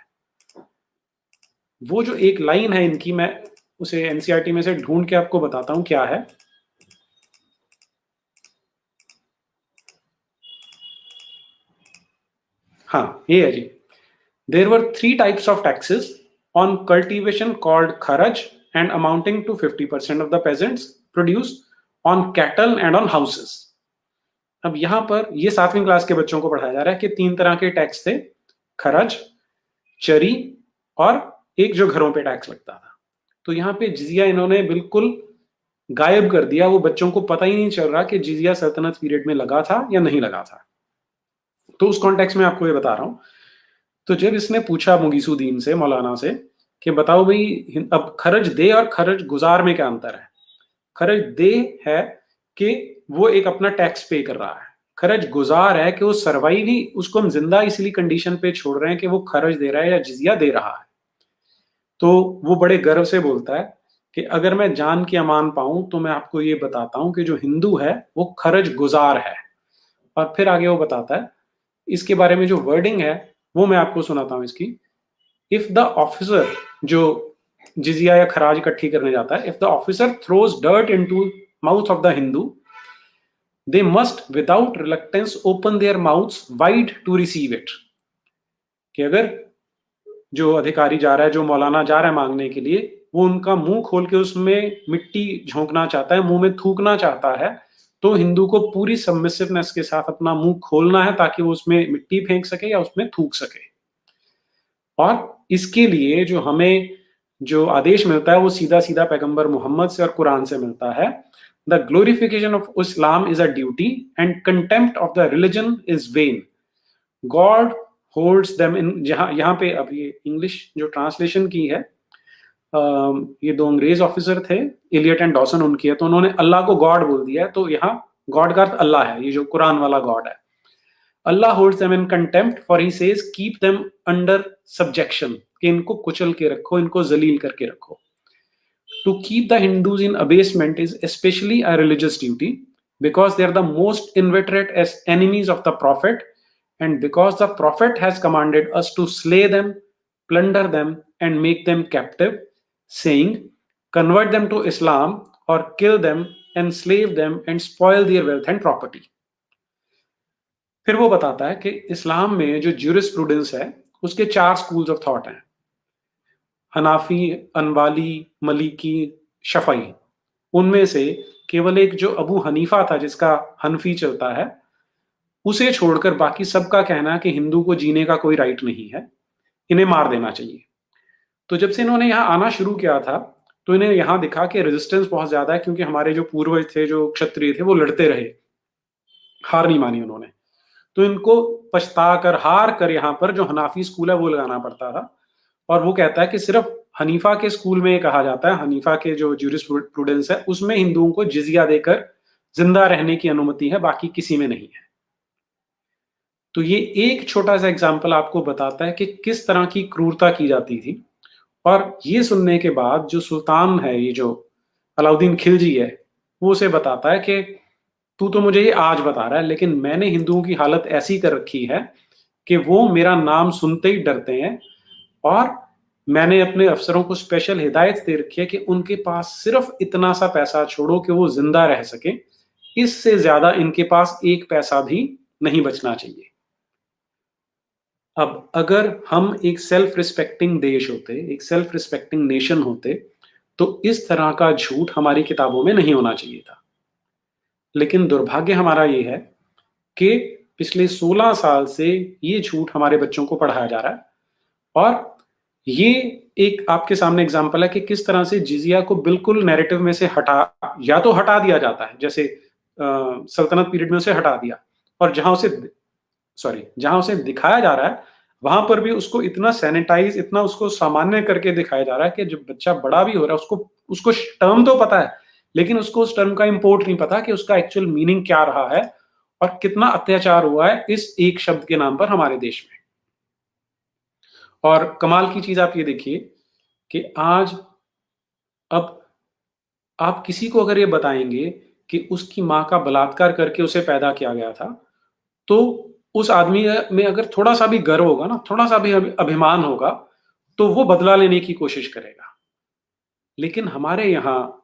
वो जो एक लाइन है इनकी, मैं उसे एनसीईआरटी में से ढूंढ के आपको बताता हूं क्या है। हाँ, ये है जी। There were 3 types of taxes on cultivation called kharaj and amounting to 50% of the peasants produce on cattle and on houses. अब यहां पर ये 7वीं क्लास के बच्चों को पढ़ाया जा रहा है कि 3 तरह के टैक्स थे, खरज, चरी और एक जो घरों पे टैक्स लगता था। तो यहाँ पे जिजिया इन्होंने बिल्कुल गायब कर दिया, वो बच्चों को पता ही नहीं चल रहा कि जिजिया सल्तनत पीरियड में लगा था या नहीं लगा था। तो उस कॉन्टेक्स्ट में आपको ये बता रहा हूं। तो जब इसने पूछा मुगीसुद्दीन से, मौलाना से, कि बताओ भाई अब खरज दे और खरज गुजार में क्या अंतर है। खरज दे है कि वो एक अपना टैक्स पे कर रहा है, खरज गुजार है कि वो सर्वाइव ही, उसको हम जिंदा इसलिए कंडीशन पे छोड़ रहे हैं कि वो खरज दे रहा है या जिजिया दे रहा है। तो वो बड़े गर्व से बोलता है कि अगर मैं जान की अमान पाऊं तो मैं आपको ये बताता हूं कि जो हिंदू है वो खरज गुजार है। और फिर आगे वो बताता है, इसके बारे में जो वर्डिंग है वो मैं आपको सुनाता हूं इसकी। इफ द ऑफिसर, जो जिजिया या खराज इकट्ठी करने जाता है, if the officer throws dirt into mouth of the Hindu, they must without reluctance open their mouths wide to receive it. कि अगर जो अधिकारी जा रहा है, जो मौलाना जा रहा है मांगने के लिए, वो उनका मुंह खोल के उसमें मिट्टी झोंकना चाहता है, मुंह में थूकना चाहता है, तो हिंदू को पूरी सबमिसिवनेस के साथ अपना मुंह खोलना है ताकि वो उसमें मिट्टी फेंक सके या उसमें थूक सके। और इसके लिए जो हमें जो आदेश मिलता है वो सीधा सीधा पैगंबर मोहम्मद से और कुरान से मिलता है। The glorification of Islam is a duty and contempt of the religion is when. God holds them इन, यहाँ पे अब ये इंग्लिश जो ट्रांसलेशन की है, ये 2 अंग्रेज ऑफिसर थे, इलियट एंड डॉसन, उनकी है, तो उन्होंने अल्लाह को गॉड बोल दिया है। तो यहाँ गॉड का अर्थ अल्लाह है, ये जो कुरान वाला गॉड है। Allah holds them in contempt for he says keep them under subjection, कि इनको कुचल के रखो, इनको जलील करके रखो। To keep the Hindus in abasement is specially a religious duty because they are the most inveterate age enemies of the prophet and because the prophet has commanded us to slay them, plunder them and make them captive, saying, convert them to Islam or kill them, enslave them and spoil their wealth and property. फिर वो बताता है कि इस्लाम में जो jurisprudence है उसके 4 schools of thought हैं, हनाफी, अनबाली, मलिकी, शफई। उनमें से केवल एक जो अबू हनीफा था जिसका हनफी चलता है, उसे छोड़कर बाकी सबका कहना है कि हिंदू को जीने का कोई राइट नहीं है, इन्हें मार देना चाहिए। तो जब से इन्होंने यहाँ आना शुरू किया था तो इन्हें यहाँ दिखा कि रेजिस्टेंस बहुत ज्यादा है, क्योंकि हमारे जो पूर्वज थे, जो क्षत्रिय थे, वो लड़ते रहे, हार नहीं मानी उन्होंने। तो इनको पछता कर, हार कर यहाँ पर जो हनाफी स्कूल है वो लगाना पड़ता था। और वो कहता है कि सिर्फ हनीफा के स्कूल में कहा जाता है, हनीफा के जो ज्यूरिस्प्रूडेंस है उसमें हिंदुओं को जिजिया देकर जिंदा रहने की अनुमति है, बाकी किसी में नहीं है। तो ये एक छोटा सा एग्जाम्पल आपको बताता है कि किस तरह की क्रूरता की जाती थी। और ये सुनने के बाद जो सुल्तान है, ये जो अलाउद्दीन खिलजी है, वो उसे बताता है कि तू तो मुझे ये आज बता रहा है, लेकिन मैंने हिंदुओं की हालत ऐसी कर रखी है कि वो मेरा नाम सुनते ही डरते हैं। और मैंने अपने अफसरों को स्पेशल हिदायत दे रखी है कि उनके पास सिर्फ इतना सा पैसा छोड़ो कि वो जिंदा रह सके, इससे ज्यादा इनके पास एक पैसा भी नहीं बचना चाहिए। अब अगर हम एक सेल्फ रिस्पेक्टिंग देश होते, एक सेल्फ रिस्पेक्टिंग नेशन होते, तो इस तरह का झूठ हमारी किताबों में नहीं होना चाहिए था। लेकिन दुर्भाग्य हमारा ये है कि पिछले 16 साल से ये झूठ हमारे बच्चों को पढ़ाया जा रहा है। और ये एक आपके सामने एग्जाम्पल है कि किस तरह से जिजिया को बिल्कुल नैरेटिव में से या तो हटा दिया जाता है, जैसे सल्तनत पीरियड में उसे हटा दिया, और जहां उसे दिखाया जा रहा है वहां पर भी उसको इतना सैनिटाइज, इतना उसको सामान्य करके दिखाया जा रहा है कि जब बच्चा बड़ा भी हो रहा है उसको टर्म तो पता है, लेकिन उसको उस टर्म का इंपोर्ट नहीं पता कि उसका एक्चुअल मीनिंग क्या रहा है और कितना अत्याचार हुआ है इस एक शब्द के नाम पर हमारे देश में। और कमाल की चीज आप ये देखिए कि आज अब आप किसी को अगर ये बताएंगे कि उसकी माँ का बलात्कार करके उसे पैदा किया गया था, तो उस आदमी में अगर थोड़ा सा भी गर्व होगा ना, थोड़ा सा भी अभिमान होगा, तो वो बदला लेने की कोशिश करेगा। लेकिन हमारे यहाँ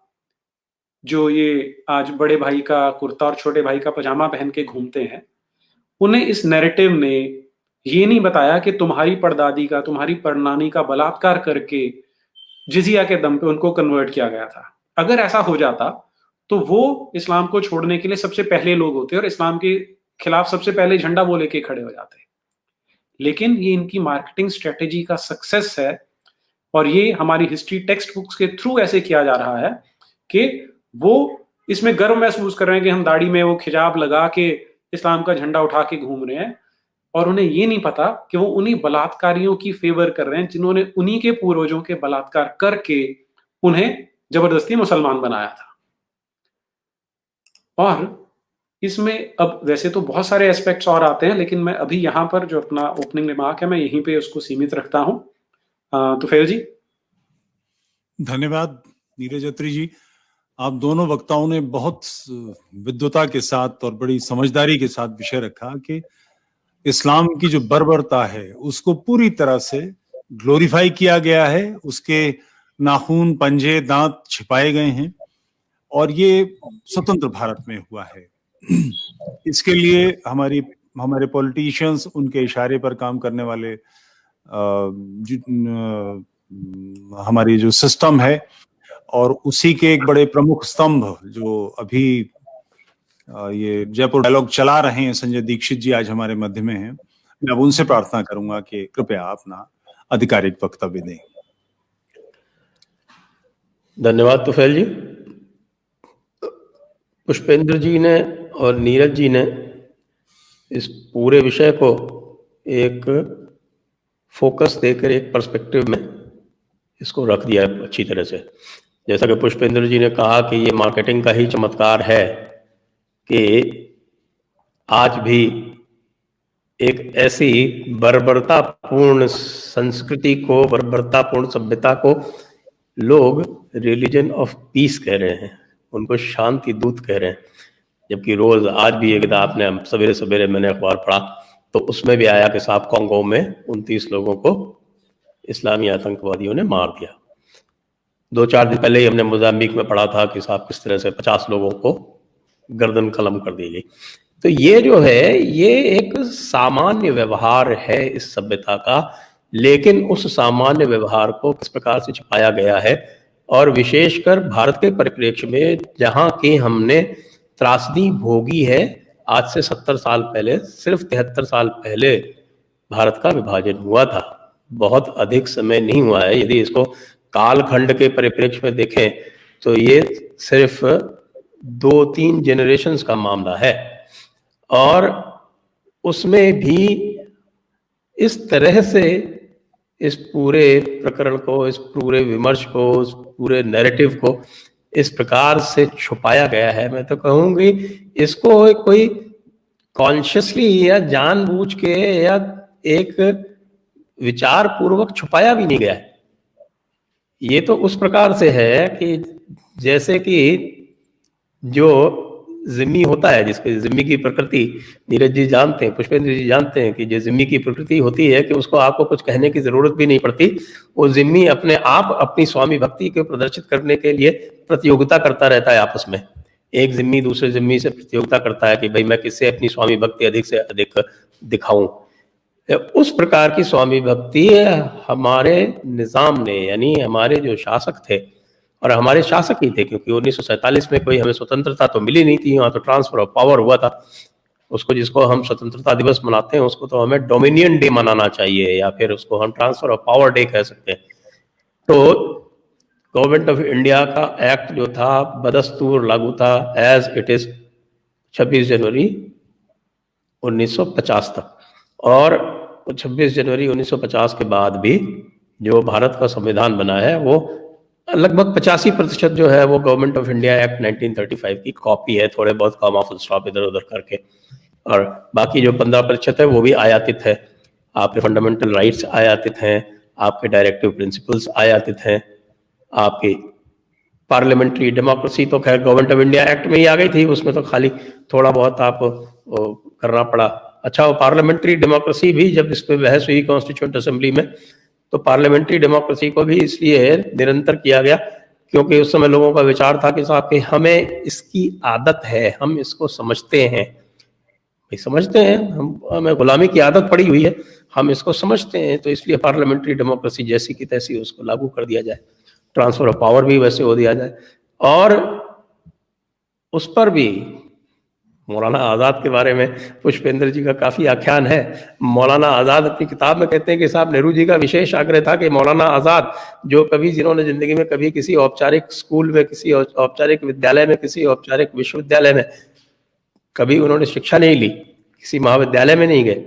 जो ये आज बड़े भाई का कुर्ता और छोटे भाई का पजामा पहन के घूमते हैं, उन्हें इस नैरेटिव ने ये नहीं बताया कि तुम्हारी परदादी का, तुम्हारी परनानी का बलात्कार करके जिजिया के दम पे उनको कन्वर्ट किया गया था। अगर ऐसा हो जाता तो वो इस्लाम को छोड़ने के लिए सबसे पहले लोग होते और इस्लाम के खिलाफ सबसे पहले झंडा वो लेके खड़े हो जाते। लेकिन ये इनकी मार्केटिंग स्ट्रेटेजी का सक्सेस है और ये हमारी हिस्ट्री टेक्स्ट बुक्स के थ्रू ऐसे किया जा रहा है कि वो इसमें गर्व महसूस कर रहे हैं कि हम दाढ़ी में वो खिजाब लगा के इस्लाम का झंडा उठा के घूम रहे हैं, और उन्हें ये नहीं पता कि वो उन्हीं बलात्कारियों की फेवर कर रहे हैं जिन्होंने उन्हीं के पूर्वजों के बलात्कार करके उन्हें जबरदस्ती मुसलमान बनाया था। और इसमें अब वैसे तो बहुत सारे एस्पेक्ट्स और आते हैं, लेकिन मैं अभी यहाँ पर जो अपना ओपनिंग रिमार्क है मैं यहीं पे उसको सीमित रखता हूँ। तुफैल जी। धन्यवाद नीरज अत्री जी। आप दोनों वक्ताओं ने बहुत विद्वता के साथ और बड़ी समझदारी के साथ विषय रखा कि इस्लाम की जो बर्बरता है उसको पूरी तरह से ग्लोरीफाई किया गया है, उसके नाखून, पंजे, दांत छिपाए गए हैं और ये स्वतंत्र भारत में हुआ है। इसके लिए हमारे पॉलिटिशियंस, उनके इशारे पर काम करने वाले हमारी जो सिस्टम है और उसी के एक बड़े प्रमुख स्तंभ जो अभी ये जयपुर डायलॉग चला रहे हैं, संजय दीक्षित जी आज हमारे मध्य में हैं। मैं अब उनसे प्रार्थना करूंगा कि कृपया अपना आधिकारिक वक्तव्य दें। धन्यवाद तुफैल जी। पुष्पेंद्र जी ने और नीरज जी ने इस पूरे विषय को एक फोकस देकर एक पर्सपेक्टिव में इसको रख दिया अच्छी तरह से। जैसा कि पुष्पेंद्र जी ने कहा कि ये मार्केटिंग का ही चमत्कार है कि आज भी एक ऐसी बर्बरतापूर्ण संस्कृति को, बर्बरतापूर्ण सभ्यता को लोग रिलीजन ऑफ पीस कह रहे हैं, उनको शांति दूत कह रहे हैं। जबकि रोज आज भी एक किताब आपने सवेरे सवेरे मैंने अखबार पढ़ा तो उसमें भी आया कि साहब कांगो में 29 लोगों को इस्लामी आतंकवादियों ने मार दिया। 2-4 दिन पहले ही हमने मोजाम्बिक में पढ़ा था कि साहब किस तरह से 50 लोगों को गर्दन कलम कर दी गई। तो ये जो है ये एक सामान्य व्यवहार है इस सभ्यता का, लेकिन उस सामान्य व्यवहार को किस प्रकार से छुपाया गया है, और विशेषकर भारत के परिप्रेक्ष्य में जहाँ की हमने त्रासदी भोगी है। आज से 70 साल पहले, सिर्फ 73 साल पहले भारत का विभाजन हुआ था, बहुत अधिक समय नहीं हुआ है। यदि इसको कालखंड के परिप्रेक्ष्य में देखें तो ये सिर्फ 2-3 जनरेशन्स का मामला है, और उसमें भी इस तरह से इस पूरे प्रकरण को, इस पूरे विमर्श को, इस पूरे नैरेटिव को इस प्रकार से छुपाया गया है। मैं तो कहूँगी इसको कोई कॉन्शियसली या जानबूझ के या एक विचार पूर्वक छुपाया भी नहीं गया है। ये तो उस प्रकार से है कि जैसे कि जो जिम्मी होता है, जिसके जिम्मी की प्रकृति नीरज जी जानते हैं, पुष्पेंद्र जी जानते हैं कि जो जिम्मी की प्रकृति होती है कि उसको आपको कुछ कहने की जरूरत भी नहीं पड़ती। वो जिम्मी अपने आप अपनी स्वामी भक्ति को प्रदर्शित करने के लिए प्रतियोगिता करता रहता है आपस में। एक जिम्मी दूसरे जिम्मी से प्रतियोगिता करता है कि भाई मैं किससे अपनी स्वामी भक्ति अधिक से अधिक दिखाऊं। उस प्रकार की स्वामी भक्ति हमारे निजाम ने, यानी हमारे जो शासक थे, और हमारे शासक ही थे क्योंकि 1947 में कोई हमें स्वतंत्रता तो मिली नहीं थी, वहाँ तो ट्रांसफर ऑफ पावर हुआ था। उसको, जिसको हम स्वतंत्रता दिवस मनाते हैं, उसको तो हमें डोमिनियन डे मनाना चाहिए, या फिर उसको हम ट्रांसफर ऑफ पावर डे कह सकते हैं। तो गवर्नमेंट ऑफ इंडिया का एक्ट जो था बदस्तूर लागू था एज इट इज 26 जनवरी 1950 तक, और वो 26 जनवरी 1950 के बाद भी जो भारत का संविधान बना है वो लगभग 85% जो है वो गवर्नमेंट ऑफ इंडिया एक्ट 1935 की कॉपी है, थोड़े बहुत कॉमा फुल स्टॉप इधर उधर करके, और बाकी जो 15% है वो भी आयातित है। आपके फंडामेंटल राइट्स आयातित हैं, आपके डायरेक्टिव प्रिंसिपल्स आयातित हैं, आपकी पार्लियामेंट्री डेमोक्रेसी तो खैर गवर्नमेंट ऑफ इंडिया एक्ट में ही आ गई थी, उसमें तो खाली थोड़ा बहुत आप करना पड़ा। अच्छा, वो पार्लियामेंट्री डेमोक्रेसी भी जब इस पर बहस हुई कॉन्स्टिट्यूएंट असेंबली में, तो पार्लियामेंट्री डेमोक्रेसी को भी इसलिए निरंतर किया गया क्योंकि उस समय लोगों का विचार था कि साहब कि हमें इसकी आदत है, हम इसको समझते हैं, भाई समझते हैं, हमें गुलामी की आदत पड़ी हुई है, हम इसको समझते हैं, तो इसलिए पार्लियामेंट्री डेमोक्रेसी जैसी की तैसी उसको लागू कर दिया जाए, ट्रांसफर ऑफ पावर भी वैसे हो दिया जाए। और उस पर भी मौलाना आज़ाद के बारे में पुष्पेंद्र जी का काफ़ी आख्यान है। मौलाना आज़ाद अपनी किताब में कहते हैं कि साहब नेहरू जी का विशेष आग्रह था कि मौलाना आज़ाद जो कभी जिन्होंने ज़िंदगी में कभी किसी औपचारिक स्कूल में, किसी औपचारिक विद्यालय में, किसी औपचारिक विश्वविद्यालय में कभी उन्होंने शिक्षा नहीं ली, किसी महाविद्यालय में नहीं गए,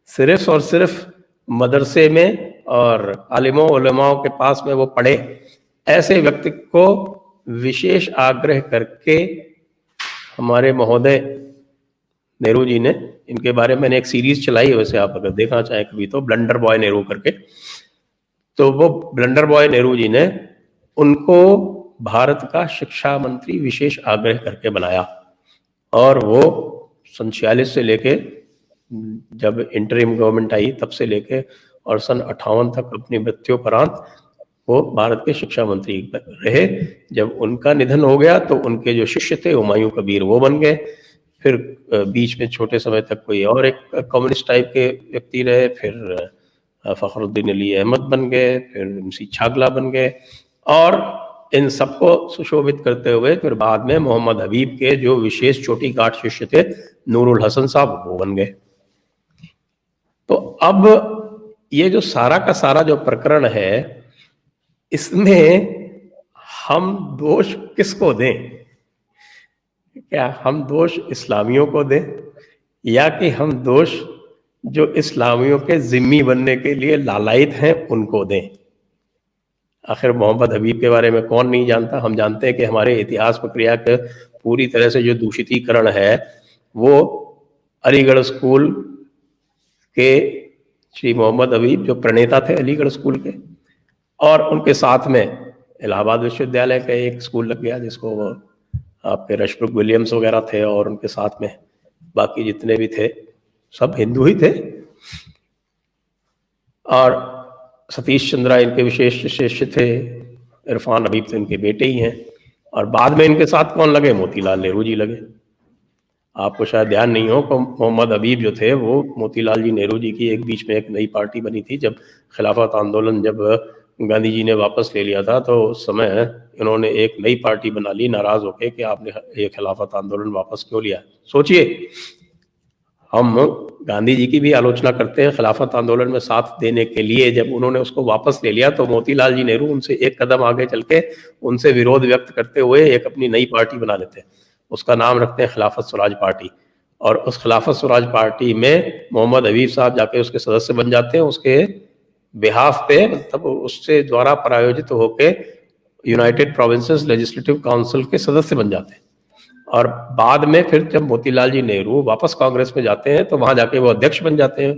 सिर्फ और सिर्फ मदरसे में और आलिमों उलमाओं के पास में वो पढ़े, ऐसे व्यक्ति को विशेष आग्रह करके हमारे महोदय नेहरू जी ने, इनके बारे में मैंने एक सीरीज चलाई है, वैसे आप अगर देखना चाहें कभी तो, ब्लंडर बॉय नेहरू करके, तो वो ब्लंडर बॉय नेहरू जी ने उनको भारत का शिक्षा मंत्री विशेष आग्रह करके बनाया, और वो 1946 से लेके जब इंटरिम गवर्नमेंट आई तब से लेके और सन 58 तक अपनी मृत्युपरांत वो भारत के शिक्षा मंत्री रहे। जब उनका निधन हो गया तो उनके जो शिष्य थे हुमायूं कबीर वो बन गए, फिर बीच में छोटे समय तक कोई और एक कम्युनिस्ट टाइप के व्यक्ति रहे, फिर फखरुद्दीन अली अहमद बन गए, फिर MC छागला बन गए, और इन सबको सुशोभित करते हुए फिर बाद में मोहम्मद हबीब के जो विशेष चोटी गांठ शिष्य थे नूरुल हसन साहब वो बन गए। तो अब ये जो सारा का सारा जो प्रकरण है, इसमें हम दोष किसको दें? क्या हम दोष इस्लामियों को दें, या कि हम दोष जो इस्लामियों के जिम्मी बनने के लिए लालायित हैं उनको दें? आखिर मोहम्मद हबीब के बारे में कौन नहीं जानता? हम जानते हैं कि हमारे इतिहास प्रक्रिया के पूरी तरह से जो दूषितीकरण है वो अलीगढ़ स्कूल के श्री मोहम्मद हबीब जो प्रणेता थे अलीगढ़ स्कूल के, और उनके साथ में इलाहाबाद विश्वविद्यालय का एक स्कूल लग गया जिसको वो आपके रशब्रुक विलियम्स वगैरह थे, और उनके साथ में बाकी जितने भी थे सब हिंदू ही थे, और सतीश चंद्रा इनके विशेष शिष्य थे, इरफान हबीब तो इनके बेटे ही हैं, और बाद में इनके साथ कौन लगे? मोतीलाल नेहरू जी लगे। आपको शायद ध्यान नहीं हो कि मोहम्मद हबीब जो थे वो मोतीलाल जी नेहरू जी की एक बीच में एक नई पार्टी बनी थी, जब खिलाफत आंदोलन जब गांधी जी ने वापस ले लिया था तो उस समय इन्होंने एक नई पार्टी बना ली नाराज होके कि आपने ये खिलाफत आंदोलन वापस क्यों लिया। सोचिए, हम गांधी जी की भी आलोचना करते हैं खिलाफत आंदोलन में साथ देने के लिए, जब उन्होंने उसको वापस ले लिया तो मोतीलाल जी नेहरू उनसे एक कदम आगे चल के उनसे विरोध व्यक्त करते हुए एक अपनी नई पार्टी बना लेते हैं, उसका नाम रखते हैं खिलाफत स्वराज पार्टी, और उस खिलाफत स्वराज पार्टी में मोहम्मद हबीब साहब जाके उसके सदस्य बन जाते हैं, उसके बिहाफ पे, मतलब उससे द्वारा प्रायोजित होके यूनाइटेड प्रोविंसेस लेजिस्लेटिव काउंसिल के सदस्य बन जाते हैं। और बाद में फिर जब मोतीलाल जी नेहरू वापस कांग्रेस में जाते हैं तो वहां जाके वो अध्यक्ष बन जाते हैं,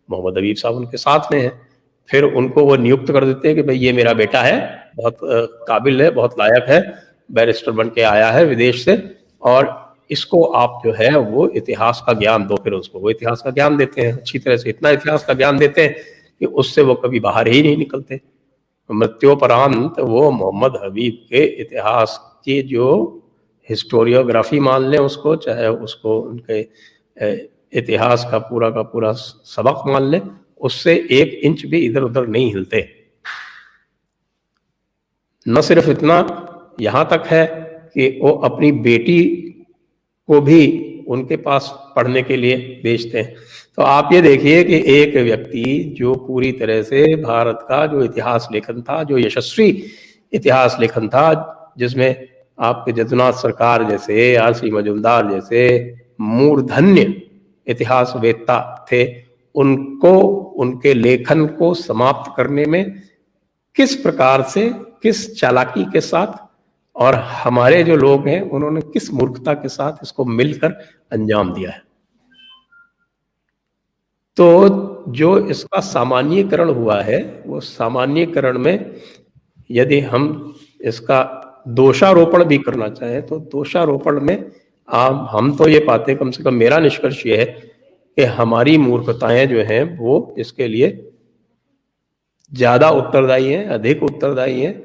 मोहम्मद हबीब साहब उनके साथ में हैं, फिर उनको वो नियुक्त कर देते हैं कि भाई ये मेरा बेटा है, बहुत काबिल है, बहुत लायक है, बैरिस्टर बन के आया है विदेश से, और इसको आप जो है वो इतिहास का ज्ञान दो। फिर उसको वो इतिहास का ज्ञान देते हैं, अच्छी तरह से इतना इतिहास का ज्ञान देते हैं कि उससे वो कभी बाहर ही नहीं निकलते। मृत्युपरांत वो मोहम्मद हबीब के इतिहास की जो हिस्टोरियोग्राफी मान लें उसको, चाहे उसको उनके इतिहास का पूरा सबक मान लें, उससे 1 इंच भी इधर उधर नहीं हिलते। न सिर्फ इतना, यहां तक है कि वो अपनी बेटी को भी उनके पास पढ़ने के लिए भेजते हैं। तो आप ये देखिए कि एक व्यक्ति जो पूरी तरह से भारत का जो इतिहास लेखन था, जो यशस्वी इतिहास लेखन था, जिसमें आपके जदुनाथ सरकार जैसे, RC मजूमदार जैसे मूर्धन्य इतिहासवेत्ता थे, उनको, उनके लेखन को समाप्त करने में किस प्रकार से, किस चालाकी के साथ, और हमारे जो लोग हैं उन्होंने किस मूर्खता के साथ इसको मिलकर अंजाम दिया है। तो जो इसका सामान्यीकरण हुआ है, वो सामान्यीकरण में यदि हम इसका दोषारोपण भी करना चाहें तो दोषारोपण में हम तो ये पाते, कम से कम मेरा निष्कर्ष ये है कि हमारी मूर्खताएं जो हैं वो इसके लिए ज्यादा उत्तरदायी हैं, अधिक उत्तरदायी हैं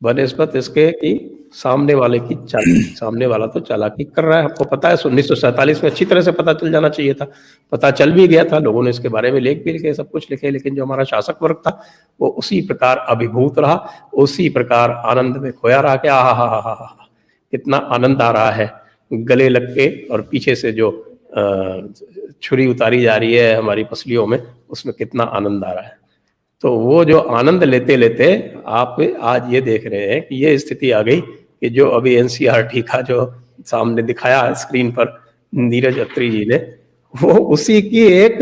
बनिस्बत इसके कि सामने वाले की चालाकी। सामने वाला तो चालाकी कर रहा है, आपको पता है 1947 में अच्छी तरह से पता चल जाना चाहिए था, पता चल भी गया था, लोगों ने इसके बारे में लेख भी लिखे, सब कुछ लिखे, लेकिन जो हमारा शासक वर्ग था वो उसी प्रकार अभिभूत रहा, उसी प्रकार आनंद में खोया रहा कि हा कितना आनंद आ रहा है, गले लग के और पीछे से जो छुरी उतारी जा रही है हमारी पसलियों में, उसमें कितना आनंद आ रहा है। तो वो जो आनंद लेते लेते आप आज ये देख रहे हैं कि ये स्थिति आ गई कि जो अभी एनसीईआरटी का जो सामने दिखाया स्क्रीन पर नीरज अत्री जी ने, वो उसी की एक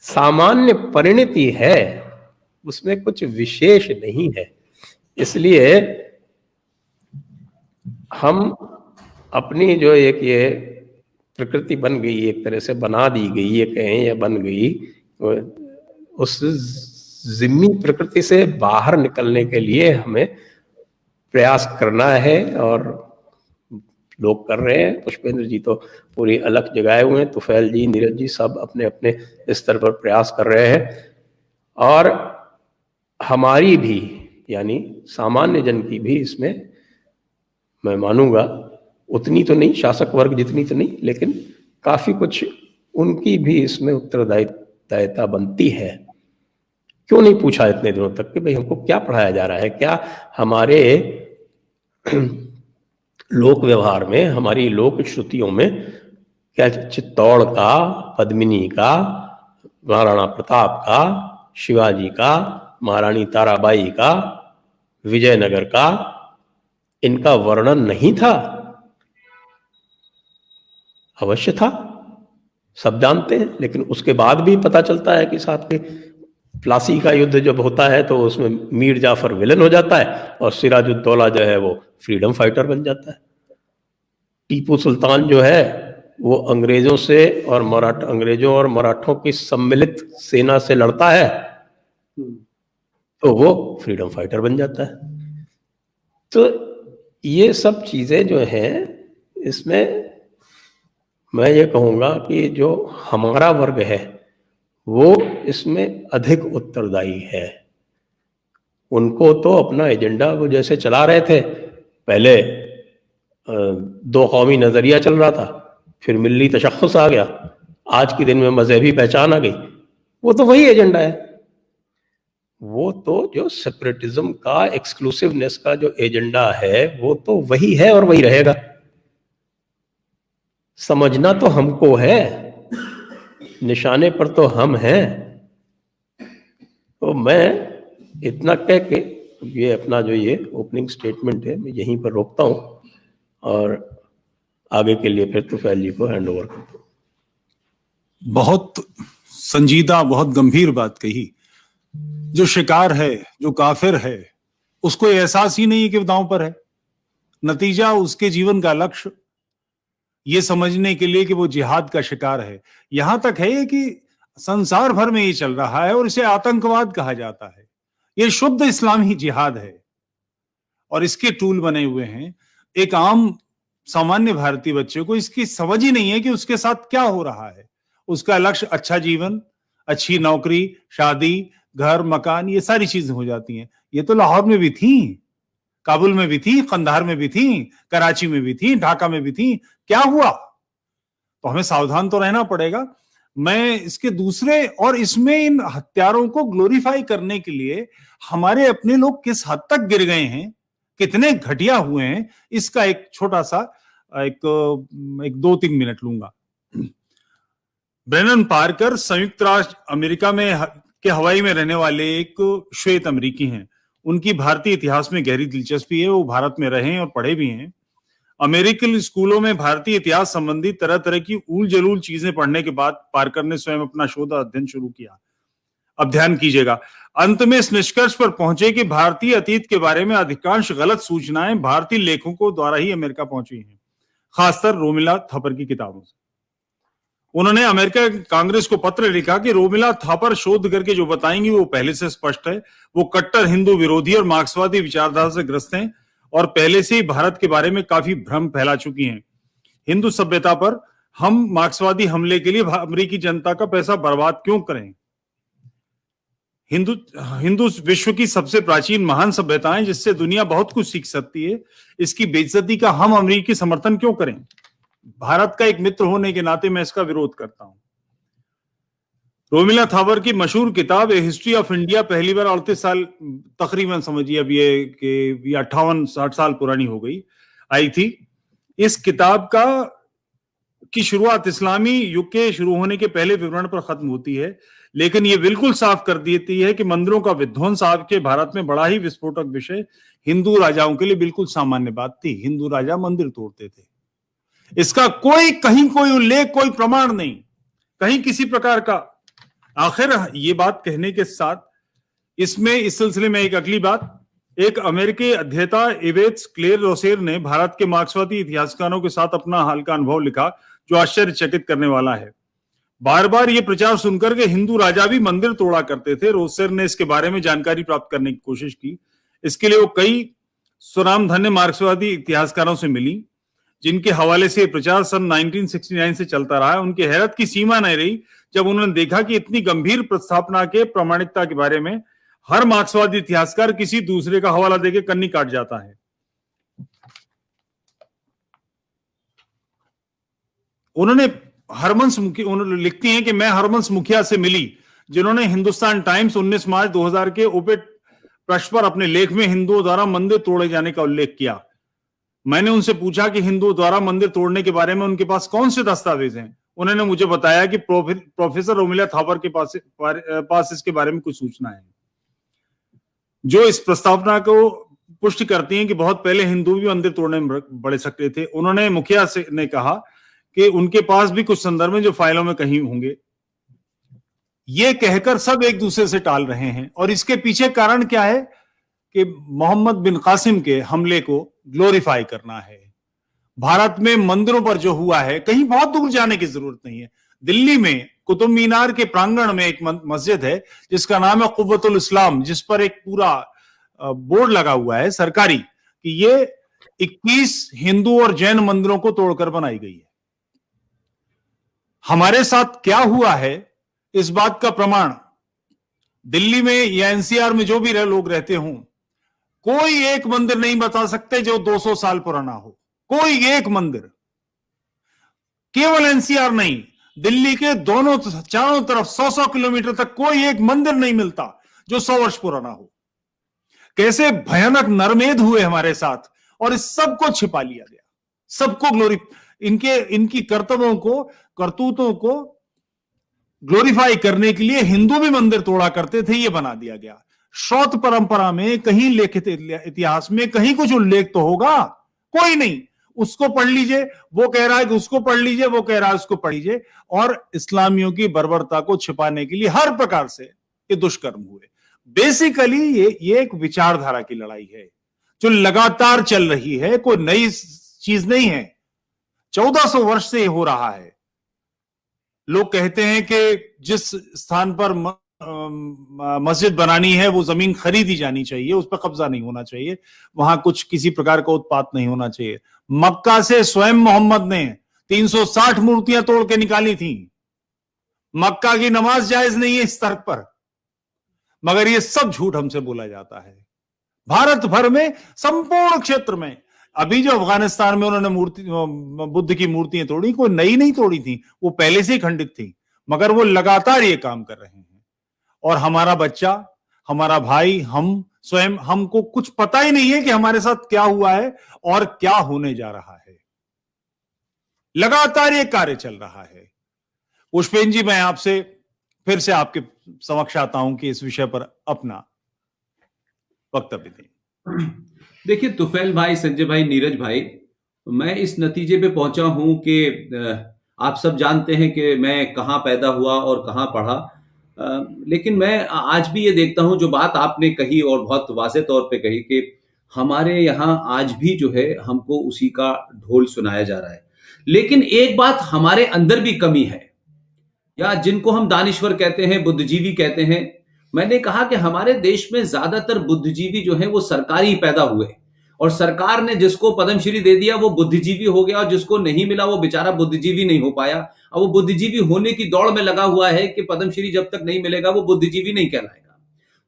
सामान्य परिणति है, उसमें कुछ विशेष नहीं है। इसलिए हम अपनी जो एक ये प्रकृति बन गई, एक तरह से बना दी गई ये कहें या बन गई, उस जिम्मी प्रकृति से बाहर निकलने के लिए हमें प्रयास करना है, और लोग कर रहे हैं। पुष्पेंद्र जी तो पूरी अलग जगाए हुए हैं, तुफैल जी, नीरज जी सब अपने अपने स्तर पर प्रयास कर रहे हैं, और हमारी भी यानी सामान्य जन की भी इसमें मैं मानूंगा उतनी तो नहीं, शासक वर्ग जितनी तो नहीं, लेकिन काफी कुछ उनकी भी इसमें उत्तरदायिता बनती है। क्यों नहीं पूछा इतने दिनों तक कि भाई हमको क्या पढ़ाया जा रहा है, क्या हमारे लोक व्यवहार में, हमारी लोक श्रुतियों में क्या चित्तौड़ का, पद्मिनी का, महाराणा प्रताप का, शिवाजी का, महारानी ताराबाई का, विजयनगर का, इनका वर्णन नहीं था? अवश्य था, सब जानते हैं, लेकिन उसके बाद भी पता चलता है कि साहब के प्लासी का युद्ध जब होता है तो उसमें मीर जाफर विलन हो जाता है और सिराजुद्दौला जो है वो फ्रीडम फाइटर बन जाता है। टीपू सुल्तान जो है वो अंग्रेजों से और अंग्रेजों और मराठों की सम्मिलित सेना से लड़ता है तो वो फ्रीडम फाइटर बन जाता है। तो ये सब चीजें जो हैं, इसमें मैं ये कहूँगा कि जो हमारा वर्ग है वो इसमें अधिक उत्तरदायी है। उनको तो अपना एजेंडा वो जैसे चला रहे थे, पहले दो कौमी नज़रिया चल रहा था, फिर मिल्ली तशख़्ख़ुस आ गया, आज के दिन में मजहबी पहचान आ गई, वो तो वही एजेंडा है। वो तो जो सेपरेटिज्म का, एक्सक्लूसिवनेस का जो एजेंडा है वो तो वही है और वही रहेगा। समझना तो हमको है, निशाने पर तो हम हैं। तो मैं इतना कह के ये अपना जो ये ओपनिंग स्टेटमेंट है मैं यहीं पर रोकता हूं और आगे के लिए फिर तुफैल जी को हैंड ओवर करता हूं। बहुत संजीदा, बहुत गंभीर बात कही। जो शिकार है, जो काफिर है, उसको एहसास ही नहीं है कि दांव पर है। नतीजा उसके जीवन का लक्ष्य ये समझने के लिए कि वो जिहाद का शिकार है, यहां तक है कि संसार भर में ये चल रहा है और इसे आतंकवाद कहा जाता है। ये शुद्ध इस्लामी जिहाद है और इसके टूल बने हुए हैं। एक आम सामान्य भारतीय बच्चे को इसकी समझ ही नहीं है कि उसके साथ क्या हो रहा है। उसका लक्ष्य अच्छा जीवन, अच्छी नौकरी, शादी, घर, मकान, ये सारी चीजें हो जाती हैं। ये तो लाहौर में भी थी, काबुल में भी थी, कंधार में भी थी, कराची में भी थी, ढाका में भी थी। क्या हुआ? तो हमें सावधान तो रहना पड़ेगा। मैं इसके दूसरे और इसमें इन हत्यारों को ग्लोरीफाई करने के लिए हमारे अपने लोग किस हद तक गिर गए हैं, कितने घटिया हुए हैं, इसका एक छोटा सा एक 2-3 मिनट लूंगा। ब्रेनन पार्कर संयुक्त राष्ट्र अमेरिका में के हवाई में रहने वाले एक श्वेत अमेरिकी हैं। उनकी भारतीय इतिहास में गहरी दिलचस्पी है, वो भारत में रहे और पढ़े भी हैं। अमेरिकन स्कूलों में भारतीय इतिहास संबंधी तरह तरह की ऊल जलूल चीजें पढ़ने के बाद पारकर ने स्वयं अपना शोध अध्ययन शुरू किया। अब ध्यान कीजिएगा, अंत में इस निष्कर्ष पर पहुंचे कि भारतीय अतीत के बारे में अधिकांश गलत सूचनाएं भारतीय लेखकों द्वारा ही अमेरिका पहुंची हैं, खासकर रोमिला थापर की किताबों से। उन्होंने अमेरिका कांग्रेस को पत्र लिखा कि रोमिला थापर शोध करके जो बताएंगी वो पहले से स्पष्ट है, वो कट्टर हिंदू विरोधी और मार्क्सवादी विचारधारा से ग्रस्त हैं और पहले से ही भारत के बारे में काफी भ्रम फैला चुकी हैं। हिंदू सभ्यता पर हम मार्क्सवादी हमले के लिए अमेरिकी जनता का पैसा बर्बाद क्यों करें? हिंदू विश्व की सबसे प्राचीन महान सभ्यताएं जिससे दुनिया बहुत कुछ सीख सकती है, इसकी बेइज्जती का हम अमेरिकी समर्थन क्यों करें? भारत का एक मित्र होने के नाते मैं इसका विरोध करता हूं। रोमिला थापर की मशहूर किताब ए हिस्ट्री ऑफ इंडिया पहली बार 38 साल तकरीबन समझिए, अब ये 58-60 साल पुरानी हो गई, आई थी। इस किताब की शुरुआत इस्लामी युग के शुरू होने के पहले विवरण पर खत्म होती है, लेकिन ये बिल्कुल साफ कर देती है कि मंदिरों का विध्वंस आपके भारत में बड़ा ही विस्फोटक विषय हिंदू राजाओं के लिए बिल्कुल सामान्य बात थी। हिंदू राजा मंदिर तोड़ते थे, इसका कहीं कोई उल्लेख, कोई प्रमाण नहीं, कहीं किसी प्रकार का। आखिर ये बात कहने के साथ इस सिलसिले में एक अगली बात, एक अमेरिकी अध्येता एवेट्स क्लेयर रोसेर ने भारत के मार्क्सवादी इतिहासकारों के साथ अपना हाल का अनुभव लिखा, जो आश्चर्यचकित करने वाला है। बार बार ये प्रचार सुनकर के हिंदू राजा भी मंदिर तोड़ा करते थे। रोसेर ने इसके बारे में जानकारी प्राप्त करने की कोशिश की। इसके लिए वो कई सुनामधन्य मार्क्सवादी इतिहासकारों से मिली, जिनके हवाले से प्रचार सन 1969 से चलता रहा है। उनकी हैरत की सीमा नहीं रही जब उन्होंने देखा कि इतनी गंभीर प्रस्तावना के प्रामाणिकता के बारे में हर मार्क्सवादी इतिहासकार किसी दूसरे का हवाला देकर कन्नी काट जाता है। उन्होंने लिखती हैं कि मैं हरबंस मुखिया से मिली, जिन्होंने हिंदुस्तान टाइम्स 19 मार्च 2000 के ओपेट प्रश्न पर अपने लेख में हिंदुओं द्वारा मंदिर तोड़े जाने का उल्लेख किया। मैंने उनसे पूछा कि हिंदुओं द्वारा मंदिर तोड़ने के बारे में उनके पास कौन से दस्तावेज हैं। उन्होंने मुझे बताया कि प्रोफेसर रोमिला थापर के पास इसके बारे में कुछ सूचना है, जो इस प्रस्तावना को पुष्टि करती हैं कि बहुत पहले हिंदू भी मंदिर तोड़ने में बड़े सक्रिय थे। उन्होंने मुखिया ने कहा कि उनके पास भी कुछ संदर्भ हैं जो फाइलों में कहीं होंगे। ये कहकर सब एक दूसरे से टाल रहे हैं, और इसके पीछे कारण क्या है कि मोहम्मद बिन कासिम के हमले को ग्लोरीफाई करना है। भारत में मंदिरों पर जो हुआ है, कहीं बहुत दूर जाने की जरूरत नहीं है। दिल्ली में कुतुब मीनार के प्रांगण में एक मस्जिद है जिसका नाम है कुव्वतुल इस्लाम, जिस पर एक पूरा बोर्ड लगा हुआ है सरकारी कि ये 21 हिंदू और जैन मंदिरों को तोड़कर बनाई गई है। हमारे साथ क्या हुआ है इस बात का प्रमाण दिल्ली में या एनसीआर में जो भी लोग रहते हों, कोई एक मंदिर नहीं बता सकते जो 200 साल पुराना हो। कोई एक मंदिर, केवल एनसीआर नहीं, दिल्ली के चारों तरफ 100-100 किलोमीटर तक कोई एक मंदिर नहीं मिलता जो 100 वर्ष पुराना हो। कैसे भयानक नरमेध हुए हमारे साथ, और इस सब को छिपा लिया गया, सबको इनकी करतूतों को ग्लोरीफाई करने के लिए हिंदू भी मंदिर तोड़ा करते थे, ये बना दिया गया। श्रौत परंपरा में कहीं लिखित इतिहास में कहीं कुछ उल्लेख तो होगा? कोई नहीं। उसको पढ़ लीजिए, वो कह रहा है कि उसको पढ़ लीजिए, वो कह रहा है उसको पढ़ लीजिए, और इस्लामियों की बर्बरता को छिपाने के लिए हर प्रकार से ये दुष्कर्म हुए। बेसिकली ये एक विचारधारा की लड़ाई है जो लगातार चल रही है, कोई नई चीज नहीं है। 1400 वर्ष से हो रहा है। लोग कहते हैं कि जिस स्थान पर मस्जिद बनानी है वो जमीन खरीदी जानी चाहिए, उस पर कब्जा नहीं होना चाहिए, वहां कुछ किसी प्रकार का उत्पात नहीं होना चाहिए। मक्का से स्वयं मोहम्मद ने 360 मूर्तियां तोड़ के निकाली थी। मक्का की नमाज जायज नहीं है इस तर्क पर, मगर ये सब झूठ हमसे बोला जाता है। भारत भर में संपूर्ण क्षेत्र में अभी जो अफगानिस्तान में उन्होंने बुद्ध की मूर्तियां तोड़ी, कोई नई नहीं तोड़ी थी, वो पहले से ही खंडित थी, मगर वो लगातार ये काम कर रहे हैं। और हमारा बच्चा, हमारा भाई, हम स्वयं, हमको कुछ पता ही नहीं है कि हमारे साथ क्या हुआ है और क्या होने जा रहा है। लगातार ये कार्य चल रहा है। पुष्पेन जी, मैं आपसे फिर से आपके समक्ष आता हूं कि इस विषय पर अपना वक्तव्य दें। देखिए तुफैल भाई, संजय भाई, नीरज भाई, मैं इस नतीजे पे पहुंचा हूं कि आप सब जानते हैं कि मैं कहाँ पैदा हुआ और कहाँ पढ़ा, लेकिन मैं आज भी ये देखता हूं, जो बात आपने कही और बहुत वाज़ेह तौर पे कही, कि हमारे यहाँ आज भी जो है हमको उसी का ढोल सुनाया जा रहा है। लेकिन एक बात हमारे अंदर भी कमी है, या जिनको हम दानिश्वर कहते हैं, बुद्धिजीवी कहते हैं। मैंने कहा कि हमारे देश में ज्यादातर बुद्धिजीवी जो हैं वो सरकारी ही पैदा हुए, और सरकार ने जिसको पद्मश्री दे दिया वो बुद्धिजीवी हो गया, और जिसको नहीं मिला वो बेचारा बुद्धिजीवी नहीं हो पाया। अब वो बुद्धिजीवी होने की दौड़ में लगा हुआ है कि पद्मश्री जब तक नहीं मिलेगा वो बुद्धिजीवी नहीं कहलाएगा।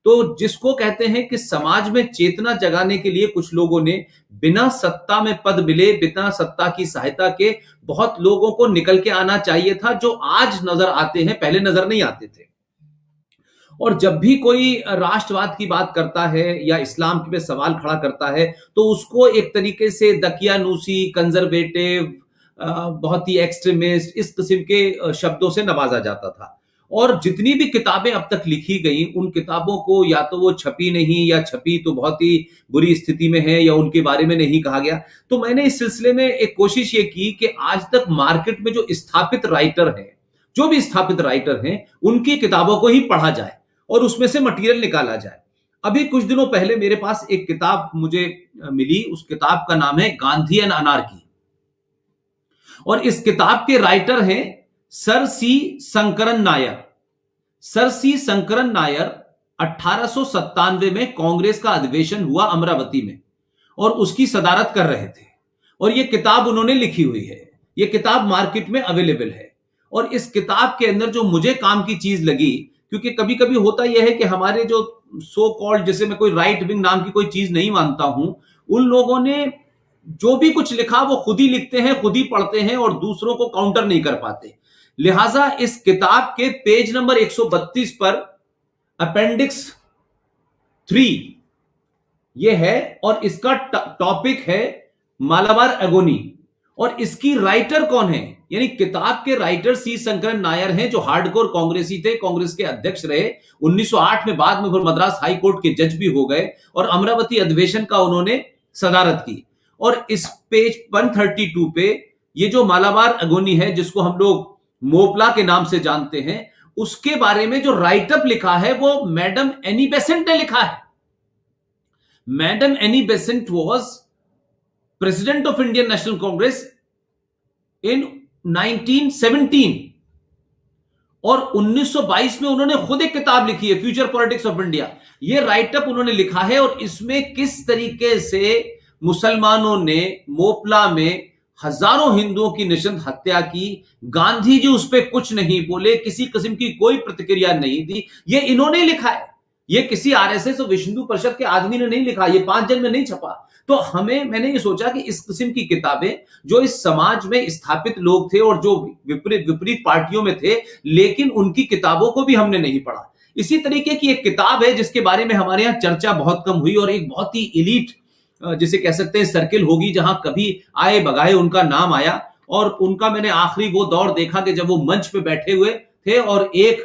तो जिसको कहते हैं कि समाज में चेतना जगाने के लिए कुछ लोगों ने बिना सत्ता में पद मिले, बिना सत्ता की सहायता के बहुत लोगों को निकल के आना चाहिए था, जो आज नजर आते हैं, पहले नजर नहीं आते थे। और जब भी कोई राष्ट्रवाद की बात करता है या इस्लाम पे सवाल खड़ा करता है, तो उसको एक तरीके से दकियानूसी, कंजर्वेटिव, बहुत ही एक्सट्रीमिस्ट, इस किस्म के शब्दों से नवाजा जाता था। और जितनी भी किताबें अब तक लिखी गई, उन किताबों को या तो वो छपी नहीं, या छपी तो बहुत ही बुरी स्थिति में है, या उनके बारे में नहीं कहा गया। तो मैंने इस सिलसिले में एक कोशिश ये की कि आज तक मार्केट में जो स्थापित राइटर हैं, जो भी स्थापित राइटर हैं, उनकी किताबों को ही पढ़ा जाए और उसमें से मटेरियल निकाला जाए। अभी कुछ दिनों पहले मेरे पास एक किताब मुझे मिली, उस किताब का नाम है गांधी एंड अनार्की, और इस किताब के राइटर हैं सर सी शंकरन नायर। सर सी शंकरन नायर 1897 में कांग्रेस का अधिवेशन हुआ अमरावती में, और उसकी सदारत कर रहे थे, और यह किताब उन्होंने लिखी हुई है। यह किताब मार्केट में अवेलेबल है। और इस किताब के अंदर जो मुझे काम की चीज लगी, क्योंकि कभी कभी होता यह है कि हमारे जो सो कॉल्ड, जैसे मैं कोई राइट विंग नाम की कोई चीज नहीं मानता हूं, उन लोगों ने जो भी कुछ लिखा वो खुद ही लिखते हैं, खुद ही पढ़ते हैं, और दूसरों को काउंटर नहीं कर पाते। लिहाजा इस किताब के पेज नंबर 132 पर अपेंडिक्स 3 यह है, और इसका टॉपिक है मालाबार एगोनी। और इसकी राइटर कौन है, यानी किताब के राइटर सी शंकरन नायर हैं, जो हार्डकोर कांग्रेसी थे, कांग्रेस के अध्यक्ष रहे 1908 में, बाद में फिर मद्रास हाई कोर्ट के जज भी हो गए, और अमरावती अधिवेशन का उन्होंने सदारत की। और इस पेज 132 पे ये जो मालाबार एगोनी है, जिसको हम लोग मोपला के नाम से जानते हैं, उसके बारे में जो राइटअप लिखा है वो मैडम एनी बेसेंट ने लिखा है। Madam Annie Besant was president of Indian National Congress in 1917, और 1922 में उन्होंने खुद एक किताब लिखी है, फ्यूचर पॉलिटिक्स ऑफ इंडिया। ये राइटअप उन्होंने लिखा है, और इसमें किस तरीके से मुसलमानों ने मोपला में हजारों हिंदुओं की निशंस हत्या की, गांधी जी उस पर कुछ नहीं बोले, किसी किस्म की कोई प्रतिक्रिया नहीं दी, ये इन्होंने लिखा है। ये किसी आरएसएस और विश्व हिंदू परिषद के आदमी ने नहीं लिखा, ये 5 जन में नहीं छपा। तो मैंने ये सोचा कि इस किस्म की किताबें, जो इस समाज में स्थापित लोग थे और जो विपरीत पार्टियों में थे, लेकिन उनकी किताबों को भी हमने नहीं पढ़ा। इसी तरीके की एक किताब है जिसके बारे में हमारे यहाँ चर्चा बहुत कम हुई, और एक बहुत ही एलीट, जिसे कह सकते हैं सर्किल होगी, जहां कभी आए बगाए उनका नाम आया। और उनका मैंने आखिरी वो दौर देखा कि जब वो मंच पे बैठे हुए थे, और एक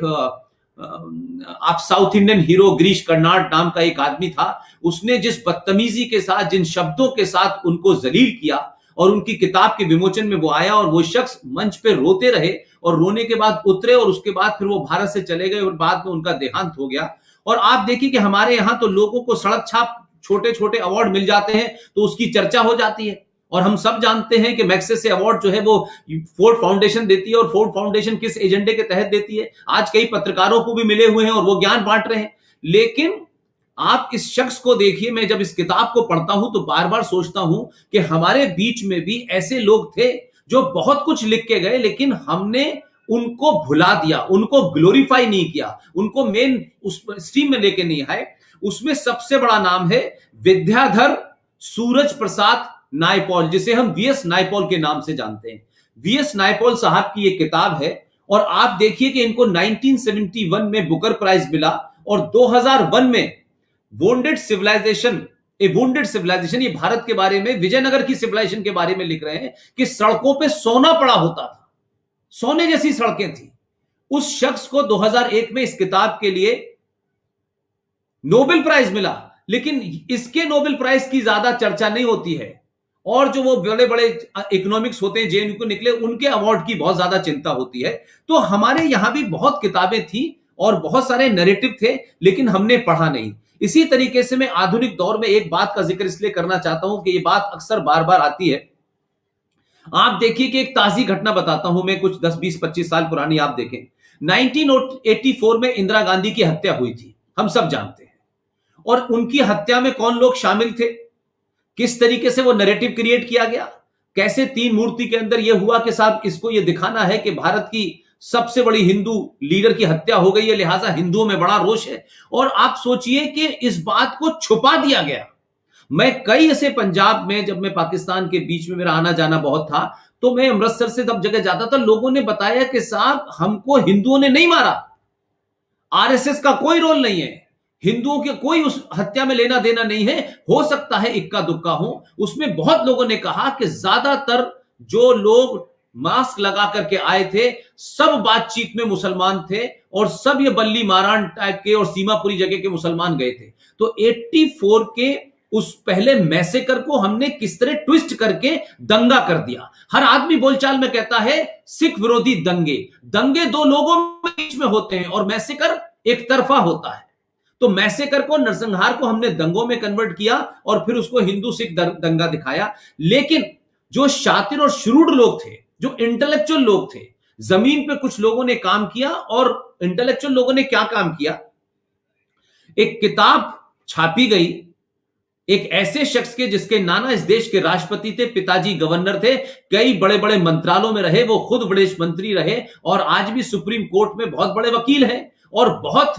आप south Indian hero Girish Karnad नाम का एक आदमी था, उसने जिस बदतमीजी के साथ, जिन शब्दों के साथ उनको जलील किया, और उनकी किताब के विमोचन में वो आया, और वो शख्स मंच पे रोते रहे, और रोने के बाद उतरे, और उसके बाद फिर वो भारत से चले गए, और बाद में उनका देहांत हो गया। और आप देखिए कि हमारे यहाँ तो लोगों को सड़क छाप छोटे छोटे अवार्ड मिल जाते हैं तो उसकी चर्चा हो जाती है। और हम सब जानते हैं कि मैग्सेसे अवार्ड जो है वो फोर्ड फाउंडेशन देती है, और फोर्ड फाउंडेशन किस एजेंडे के तहत देती है, आज कई पत्रकारों को भी मिले हुए हैं और वो ज्ञान बांट रहे हैं। लेकिन आप इस शख्स को देखिए, मैं जब इस किताब को पढ़ता हूं तो बार बार सोचता हूं कि हमारे बीच में भी ऐसे लोग थे जो बहुत कुछ लिख के गए, लेकिन हमने उनको भुला दिया, उनको ग्लोरीफाई नहीं किया, उनको मेन उस स्ट्रीम में लेके नहीं आए। उसमें सबसे बड़ा नाम है विद्याधर सूरज प्रसाद नायपॉल, जिसे हम वीएस नायपॉल के नाम से जानते हैं। वीएस नायपॉल साहब की एक किताब है, और आप देखिए कि इनको 1971 में बुकर प्राइज मिला, और 2001 में वुंडेड सिविलाइजेशन, ये भारत के बारे में, विजयनगर की सिविलाइजेशन के बारे में लिख रहे हैं कि सड़कों पे सोना पड़ा होता था, सोने जैसी सड़कें थी। उस शख्स को 2001 में इस किताब के लिए नोबेल प्राइज मिला, लेकिन इसके नोबेल प्राइज की ज्यादा चर्चा नहीं होती है। और जो वो बड़े बड़े इकोनॉमिक्स होते हैं जेएनयू को निकले, उनके अवार्ड की बहुत ज्यादा चिंता होती है। तो हमारे यहां भी बहुत किताबें थी और बहुत सारे नैरेटिव थे, लेकिन हमने पढ़ा नहीं। इसी तरीके से मैं आधुनिक दौर में एक बात का जिक्र इसलिए करना चाहता हूं कि ये बात अक्सर बार बार आती है। आप देखिए कि एक ताजी घटना बताता हूं मैं, कुछ 10, 20, 25 साल पुरानी। आप देखें 1984 में इंदिरा गांधी की हत्या हुई थी, हम सब जानते हैं। और उनकी हत्या में कौन लोग शामिल थे, किस तरीके से वो नैरेटिव क्रिएट किया गया, कैसे 3 मूर्ति के अंदर यह हुआ कि साहब इसको यह दिखाना है कि भारत की सबसे बड़ी हिंदू लीडर की हत्या हो गई है, लिहाजा हिंदुओं में बड़ा रोष है। और आप सोचिए कि इस बात को छुपा दिया गया। मैं कई ऐसे पंजाब में, जब मैं पाकिस्तान के बीच में मेरा आना जाना बहुत था, तो मैं अमृतसर से तब जगह जाता था, लोगों ने बताया कि साहब हमको हिंदुओं ने नहीं मारा, आरएसएस का कोई रोल नहीं है, हिंदुओं के कोई उस हत्या में लेना देना नहीं है, हो सकता है इक्का दुक्का हो। उसमें बहुत लोगों ने कहा कि ज्यादातर जो लोग मास्क लगा करके आए थे सब बातचीत में मुसलमान थे और सब ये बल्ली मारान टाइप के और सीमापुरी जगह के मुसलमान गए थे। तो 84 के उस पहले मैसेकर को हमने किस तरह ट्विस्ट करके दंगा कर दिया। हर आदमी बोलचाल में कहता है सिख विरोधी दंगे, दंगे 2 लोगों के बीच में होते हैं और मैसेकर एक तरफा होता है। तो मैसेकर को, नरसंहार को हमने दंगों में कन्वर्ट किया और फिर उसको हिंदू सिख दंगा दिखाया। लेकिन जो शातिर और श्रूड लोग थे, जो इंटेलेक्चुअल लोग थे, जमीन पे कुछ लोगों ने काम किया। और इंटेलेक्चुअल लोगों ने क्या काम किया, एक किताब छापी गई एक ऐसे शख्स के जिसके नाना इस देश के राष्ट्रपति थे, पिताजी गवर्नर थे, कई बड़े बड़े मंत्रालयों में रहे, वो खुद विदेश मंत्री रहे और आज भी सुप्रीम कोर्ट में बहुत बड़े वकील हैं और बहुत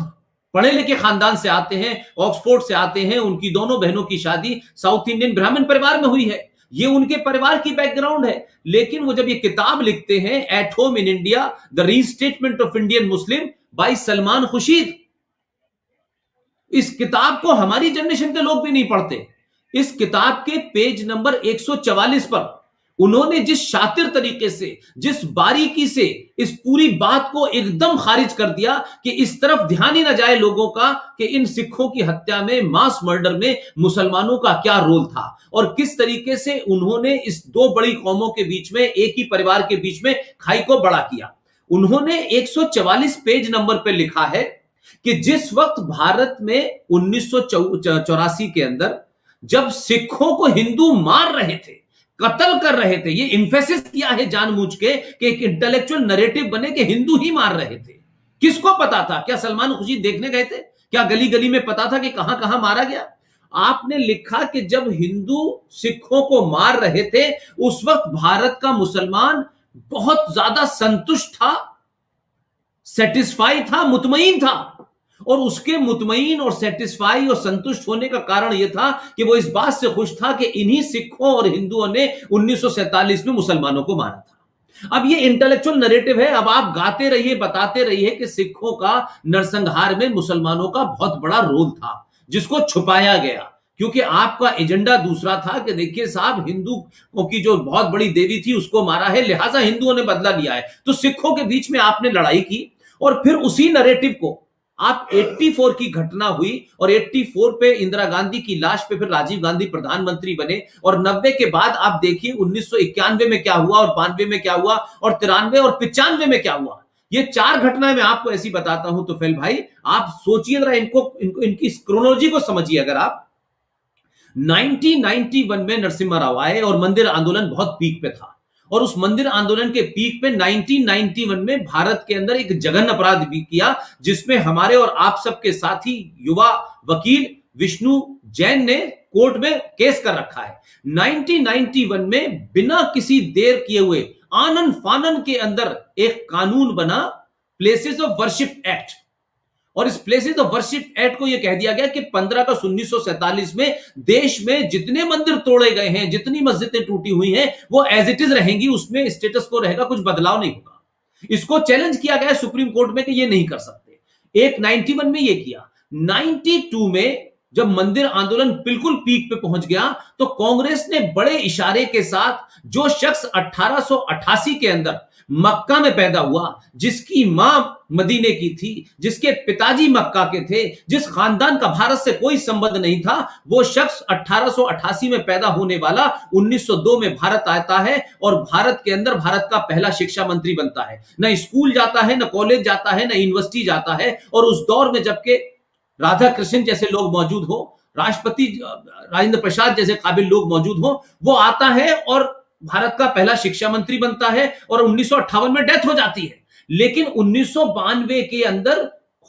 पढ़े लिखे खानदान से आते हैं, ऑक्सफोर्ड से आते हैं। उनकी दोनों बहनों की शादी साउथ इंडियन ब्राह्मण परिवार में हुई है, ये उनके परिवार की बैकग्राउंड है। लेकिन वो जब ये किताब लिखते हैं, at home in India the restatement of Indian Muslim by Salman Khurshid, इस किताब को हमारी जनरेशन के लोग भी नहीं पढ़ते। इस किताब के पेज नंबर 144 पर उन्होंने जिस शातिर तरीके से, जिस बारीकी से इस पूरी बात को एकदम खारिज कर दिया कि इस तरफ ध्यान ही ना जाए लोगों का कि इन सिखों की हत्या में, मास मर्डर में मुसलमानों का क्या रोल था और किस तरीके से उन्होंने इस 2 बड़ी कौमों के बीच में, एक ही परिवार के बीच में खाई को बड़ा किया। उन्होंने 144 पेज नंबर पर लिखा है कि जिस वक्त भारत में 1984 के अंदर जब सिखों को हिंदू मार रहे थे, कत्ल कर रहे थे, ये इन्फेसिस किया है जानबूझ के कि एक इंटेलेक्चुअल नैरेटिव बने कि हिंदू ही मार रहे थे। किसको पता था? क्या सलमान खुर्शीद देखने गए थे? क्या गली गली में पता था कि कहां कहां मारा गया? आपने लिखा कि जब हिंदू सिखों को मार रहे थे उस वक्त भारत का मुसलमान बहुत ज्यादा संतुष्ट था, सेटिस्फाई था, मुतमईन था। और उसके मुतमईन और सेटिस्फाई और संतुष्ट होने का कारण यह था कि वो इस बात से खुश था कि इन्हीं सिखों और हिंदुओं ने 1947 में मुसलमानों को मारा था। अब ये इंटेलेक्चुअल नैरेटिव है। अब आप गाते रहिए, बताते रहिए कि सिखों का नरसंहार में मुसलमानों का बहुत बड़ा रोल था, जिसको छुपाया गया क्योंकि आपका एजेंडा दूसरा था कि देखिए साहब, हिंदुओं की जो बहुत बड़ी देवी थी उसको मारा है, लिहाजा हिंदुओं ने बदला लिया है। तो सिखों के बीच में आपने लड़ाई की और फिर उसी नैरेटिव को आप 84 की घटना हुई और 84 पे इंदिरा गांधी की लाश पे फिर राजीव गांधी प्रधानमंत्री बने और 90 के बाद आप देखिए 1991 में क्या हुआ और 92 में क्या हुआ और 93 और 95 में क्या हुआ। ये 4 घटनाएं मैं आपको ऐसी बताता हूं तो फैल भाई आप सोचिए जरा, इनकी क्रोनोलॉजी को समझिए। अगर आप 1991 में नरसिम्हा राव आए और मंदिर आंदोलन बहुत पीक पे था और उस मंदिर आंदोलन के पीक पे 1991 में भारत के अंदर एक जघन्य अपराध भी किया जिसमें हमारे और आप सबके साथी युवा वकील विष्णु जैन ने कोर्ट में केस कर रखा है। 1991 में बिना किसी देर किए हुए आनन फानन के अंदर एक कानून बना, प्लेसेस ऑफ वर्शिप एक्ट, और इस प्लेसेस ऑफ वर्शिप एक्ट को यह कह दिया गया कि 15 अगस्त 1947 में देश में जितने मंदिर तोड़े गए हैं, जितनी मस्जिदें टूटी हुई हैं, वो एज इट इज रहेंगी, उसमें स्टेटस को रहेगा, कुछ बदलाव नहीं होगा। इसको चैलेंज किया गया सुप्रीम कोर्ट में कि ये नहीं कर सकते। एक 91 में ये किया, 92 में जब मंदिर आंदोलन बिल्कुल पीक पे पहुंच गया, तो कांग्रेस ने बड़े इशारे के साथ जो शख्स 1888 के अंदर मक्का में पैदा हुआ, जिसकी मां मदीने की थी, जिसके पिताजी मक्का के थे, जिस खानदान का भारत से कोई संबंध नहीं था, वो शख्स 1888 में पैदा होने वाला 1902 में भारत आता है और भारत के अंदर भारत का पहला शिक्षा मंत्री बनता है। न स्कूल जाता है, न कॉलेज जाता है, न यूनिवर्सिटी जाता है। और उस दौर में जबकि राधा कृष्ण जैसे लोग मौजूद हो, राष्ट्रपति राजेंद्र प्रसाद जैसे काबिल लोग मौजूद हो, वो आता है और भारत का पहला शिक्षा मंत्री बनता है और 1958 में डेथ हो जाती है। लेकिन 1992 के अंदर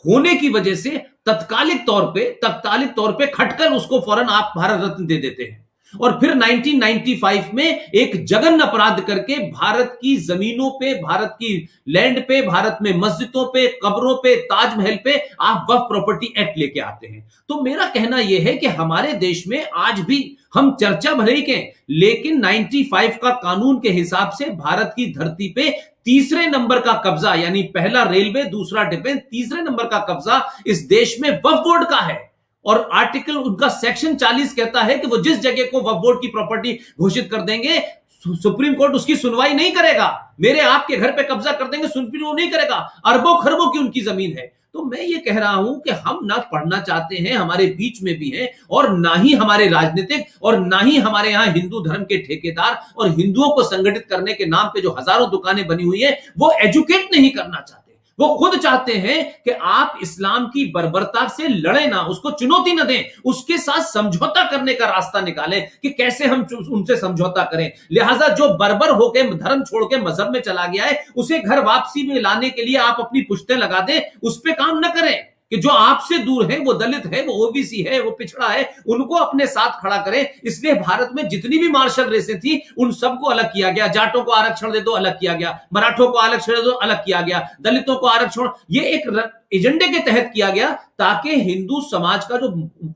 होने की वजह से तत्कालिक तौर पे खटकर उसको फौरन आप भारत रत्न दे देते हैं। और फिर 1995 में एक जघन्य अपराध करके भारत की जमीनों पे, भारत की लैंड पे, भारत में मस्जिदों पे, कब्रों पे, ताजमहल पे आप वक्फ प्रॉपर्टी एक्ट लेके आते हैं। तो मेरा कहना यह है कि हमारे देश में आज भी हम चर्चा भले ही के, लेकिन 95 का कानून के हिसाब से भारत की धरती पे तीसरे नंबर का कब्जा, यानी पहला रेलवे, दूसरा डिफेंस, तीसरे नंबर का कब्जा इस देश में वक्फ बोर्ड का है। और आर्टिकल उनका सेक्शन 40 कहता है कि वो जिस जगह को वक्फ बोर्ड की प्रॉपर्टी घोषित कर देंगे, सुप्रीम कोर्ट उसकी सुनवाई नहीं करेगा। मेरे आपके घर पे कब्जा कर देंगे, सुप्रीम कोर्ट नहीं करेगा। अरबों खरबों की उनकी जमीन है। तो मैं ये कह रहा हूं कि हम ना पढ़ना चाहते हैं, हमारे बीच में भी हैं, और ना ही हमारे राजनीतिक और ना ही हमारे यहां हिंदू धर्म के ठेकेदार और हिंदुओं को संगठित करने के नाम पे जो हजारों दुकानें बनी हुई हैं, वो एजुकेट नहीं करना चाहते। वो खुद चाहते हैं कि आप इस्लाम की बर्बरता से लड़े ना, उसको चुनौती न दें, उसके साथ समझौता करने का रास्ता निकालें कि कैसे हम उनसे समझौता करें। लिहाजा जो बर्बर होकर धर्म छोड़ के मजहब में चला गया है, उसे घर वापसी में लाने के लिए आप अपनी पुश्तें लगा दें, उस पर काम न करें। कि जो आपसे दूर है, वो दलित है, वो ओबीसी है, वो पिछड़ा है, उनको अपने साथ खड़ा करें। इसलिए भारत में जितनी भी मार्शल रेसें थी, उन सबको अलग किया गया। जाटों को आरक्षण दे दो, अलग किया गया। मराठों को आरक्षण दे दो, अलग किया गया। दलितों को आरक्षण, ये एक एजेंडे के तहत किया गया ताकि हिंदू समाज का जो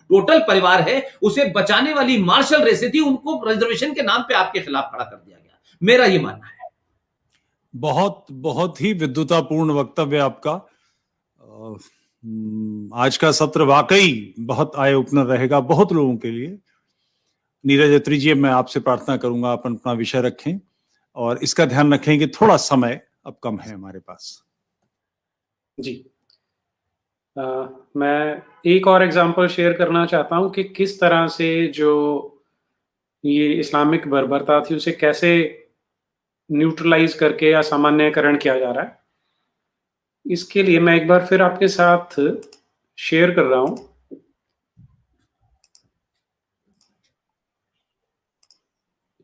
टोटल परिवार है, उसे बचाने वाली मार्शल रेसें थी, उनको रिजर्वेशन के नाम पे आपके खिलाफ खड़ा कर दिया गया। मेरा ये मानना है। बहुत ही विद्वतापूर्ण वक्तव्य आपका। आज का सत्र वाकई बहुत आय ओपनर रहेगा बहुत लोगों के लिए। नीरज अत्री जी, मैं आपसे प्रार्थना करूंगा आप अपना विषय रखें और इसका ध्यान रखें कि थोड़ा समय अब कम है हमारे पास। जी, मैं एक और एग्जांपल शेयर करना चाहता हूं कि किस तरह से जो ये इस्लामिक बर्बरता थी उसे कैसे न्यूट्रलाइज करके या सामान्यकरण किया जा रहा है। इसके लिए मैं एक बार फिर आपके साथ शेयर कर रहा हूं।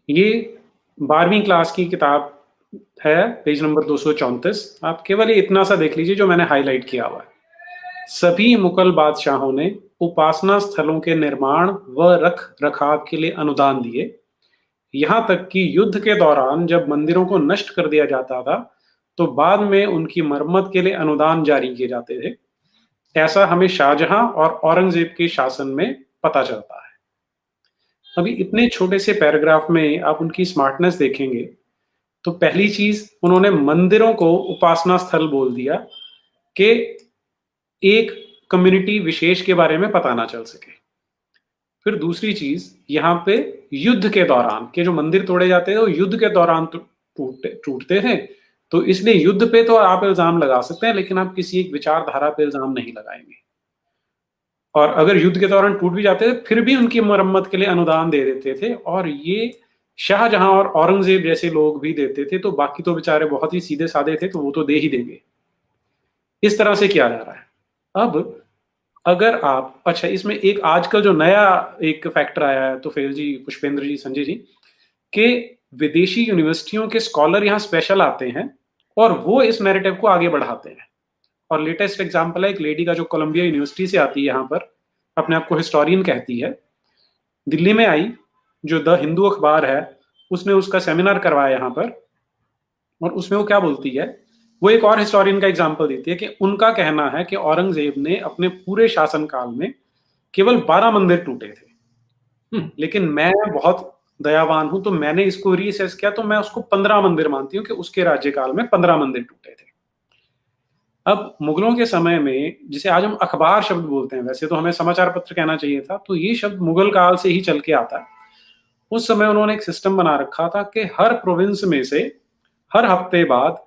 ये 12वीं क्लास की किताब है, पेज नंबर 234। आप केवल ये इतना सा देख लीजिए जो मैंने हाईलाइट किया हुआ है। सभी मुगल बादशाहों ने उपासना स्थलों के निर्माण व रख रखाव के लिए अनुदान दिए। यहां तक कि युद्ध के दौरान जब मंदिरों को नष्ट कर दिया जाता था, तो बाद में उनकी मरम्मत के लिए अनुदान जारी किए जाते थे। ऐसा हमें शाहजहां और औरंगजेब के शासन में पता चलता है। अभी इतने छोटे से पैराग्राफ में आप उनकी स्मार्टनेस देखेंगे तो पहली चीज, उन्होंने मंदिरों को उपासना स्थल बोल दिया कि एक कम्युनिटी विशेष के बारे में पता ना चल सके। फिर दूसरी चीज, यहाँ पे युद्ध के दौरान के जो मंदिर तोड़े जाते थे वो युद्ध के दौरान टूटते थे, तो इसलिए युद्ध पे तो आप इल्जाम लगा सकते हैं, लेकिन आप किसी एक विचारधारा पे इल्जाम नहीं लगाएंगे। और अगर युद्ध के दौरान टूट भी जाते थे, फिर भी उनकी मरम्मत के लिए अनुदान दे देते थे, और ये शाहजहां और औरंगजेब जैसे लोग भी देते थे। तो बाकी तो बेचारे बहुत ही सीधे साधे थे, तो वो तो दे ही देंगे। इस तरह से किया जा रहा है। अब अगर आप, अच्छा, इसमें एक आजकल जो नया एक फैक्टर आया है, तो फेल जी, पुष्पेंद्र जी, संजय जी, के विदेशी यूनिवर्सिटियों के स्कॉलर यहाँ स्पेशल आते हैं और वो इस नैरेटिव को आगे बढ़ाते हैं। और लेटेस्ट एग्जांपल है एक लेडी का जो कोलंबिया यूनिवर्सिटी से आती है, यहाँ पर अपने आप को हिस्टोरियन कहती है, दिल्ली में आई, जो द हिंदू अखबार है उसने उसका सेमिनार करवाया यहाँ पर, और उसमें वो क्या बोलती है, वो एक और हिस्टोरियन का एग्जाम्पल देती है कि उनका कहना है कि औरंगजेब ने अपने पूरे शासनकाल में केवल 12 मंदिर टूटे थे, लेकिन मैं बहुत दयावान हूं तो मैंने इसको रीअसेस किया, तो मैं उसको 15 मंदिर मानती हूँ कि उसके राज्यकाल में 15 मंदिर टूटे थे। अब मुगलों के समय में, जिसे आज हम अखबार शब्द बोलते हैं, वैसे तो हमें समाचार पत्र कहना चाहिए था, तो ये शब्द मुगल काल से ही चल के आता है। उस समय उन्होंने एक सिस्टम बना रखा था कि हर प्रोविंस में से हर हफ्ते बाद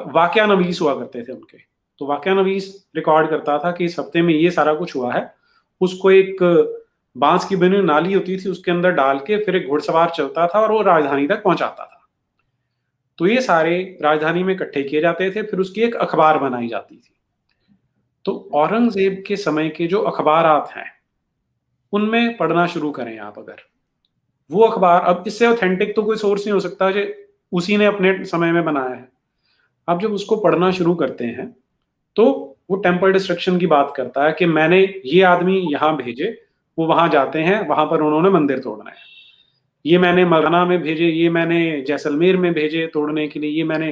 वाक्यानवीस हुआ करते थे उनके। तो वाक्यानवीस रिकॉर्ड करता था कि इस हफ्ते में ये सारा कुछ हुआ है। उसको एक बांस की बनी नाली होती थी, उसके अंदर डाल के फिर एक घुड़सवार चलता था और वो राजधानी तक पहुंचाता था। तो ये सारे राजधानी में इकट्ठे किए जाते थे, फिर उसकी एक अखबार बनाई जाती थी। तो औरंगजेब के समय के जो अखबारात हैं उनमें पढ़ना शुरू करें आप। अगर वो अखबार, अब इससे ऑथेंटिक तो कोई सोर्स नहीं हो सकता जो उसी ने अपने समय में बनाया है। आप जब उसको पढ़ना शुरू करते हैं तो वो टेम्पल डिस्ट्रक्शन की बात करता है कि मैंने ये आदमी यहाँ भेजे, वो वहां जाते हैं, वहां पर उन्होंने मंदिर तोड़ना है। ये मैंने मरना में भेजे, ये मैंने जैसलमेर में भेजे तोड़ने के लिए, ये मैंने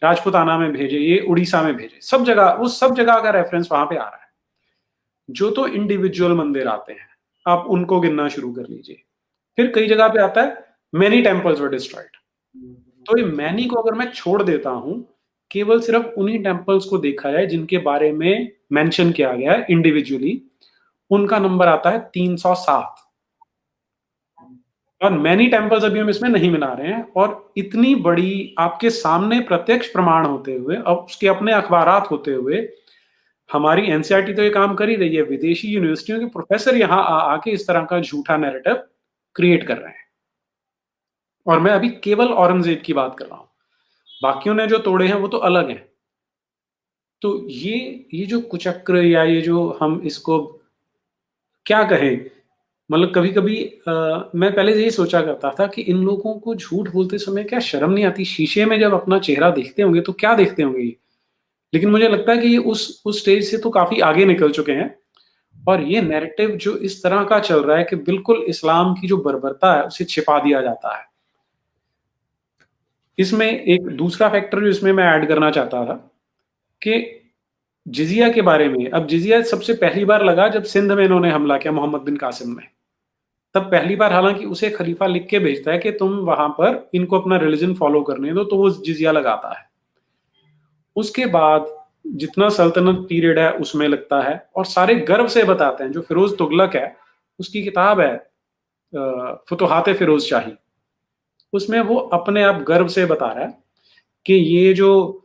राजपुताना में भेजे, ये उड़ीसा में भेजे। सब जगह, वो सब जगह का रेफरेंस वहां पे आ रहा है। जो तो इंडिविजुअल मंदिर आते हैं आप उनको गिनना शुरू कर लीजिए। फिर कई जगह पे आता है मैनी टेम्पल्स वर डिस्ट्रॉयड। तो ये मैनी को अगर मैं छोड़ देता हूं, केवल सिर्फ उन्हीं टेम्पल्स को देखा जाए जिनके बारे में मेंशन किया गया है इंडिविजुअली, उनका नंबर आता है 307। और मैनी टेम्पल्स अभी हम इसमें नहीं मिला रहे हैं। और इतनी बड़ी आपके सामने प्रत्यक्ष प्रमाण होते हुए, अब उसके अपने अखबारात होते हुए, हमारी एनसीईआरटी तो ये काम कर ही रही है, विदेशी यूनिवर्सिटियों के प्रोफेसर यहाँ आके इस तरह का झूठा नैरेटिव क्रिएट कर रहे हैं। और मैं अभी केवल औरंगजेब की बात कर रहा हूं, बाकियों ने जो तोड़े हैं वो तो अलग हैं। तो ये जो कुचक्र, या ये जो हम इसको क्या कहें, मतलब कभी कभी मैं पहले यही सोचा करता था कि इन लोगों को झूठ बोलते समय क्या शर्म नहीं आती? शीशे में जब अपना चेहरा देखते होंगे तो क्या देखते होंगे ये? लेकिन मुझे लगता है कि ये उस स्टेज से तो काफी आगे निकल चुके हैं। और ये नैरेटिव जो इस तरह का चल रहा है कि बिल्कुल इस्लाम की जो बर्बरता है उसे छिपा दिया जाता है। इसमें एक दूसरा फैक्टर जो इसमें मैं ऐड करना चाहता था कि जिजिया के बारे में। अब जिजिया सबसे पहली बार लगा जब सिंध में इन्होंने हमला किया, मोहम्मद बिन कासिम ने, तब पहली बार। हालांकि उसे खलीफा लिख के भेजता है कि तुम वहां पर इनको अपना रिलीजन फॉलो करने दो, तो वो जिजिया लगाता है। उसके बाद जितना सल्तनत पीरियड है उसमें लगता है, और सारे गर्व से बताते हैं। जो फिरोज तुगलक है, उसकी किताब है फुतुहात फिरोज शाही, उसमें वो अपने आप गर्व से बता रहा है कि ये जो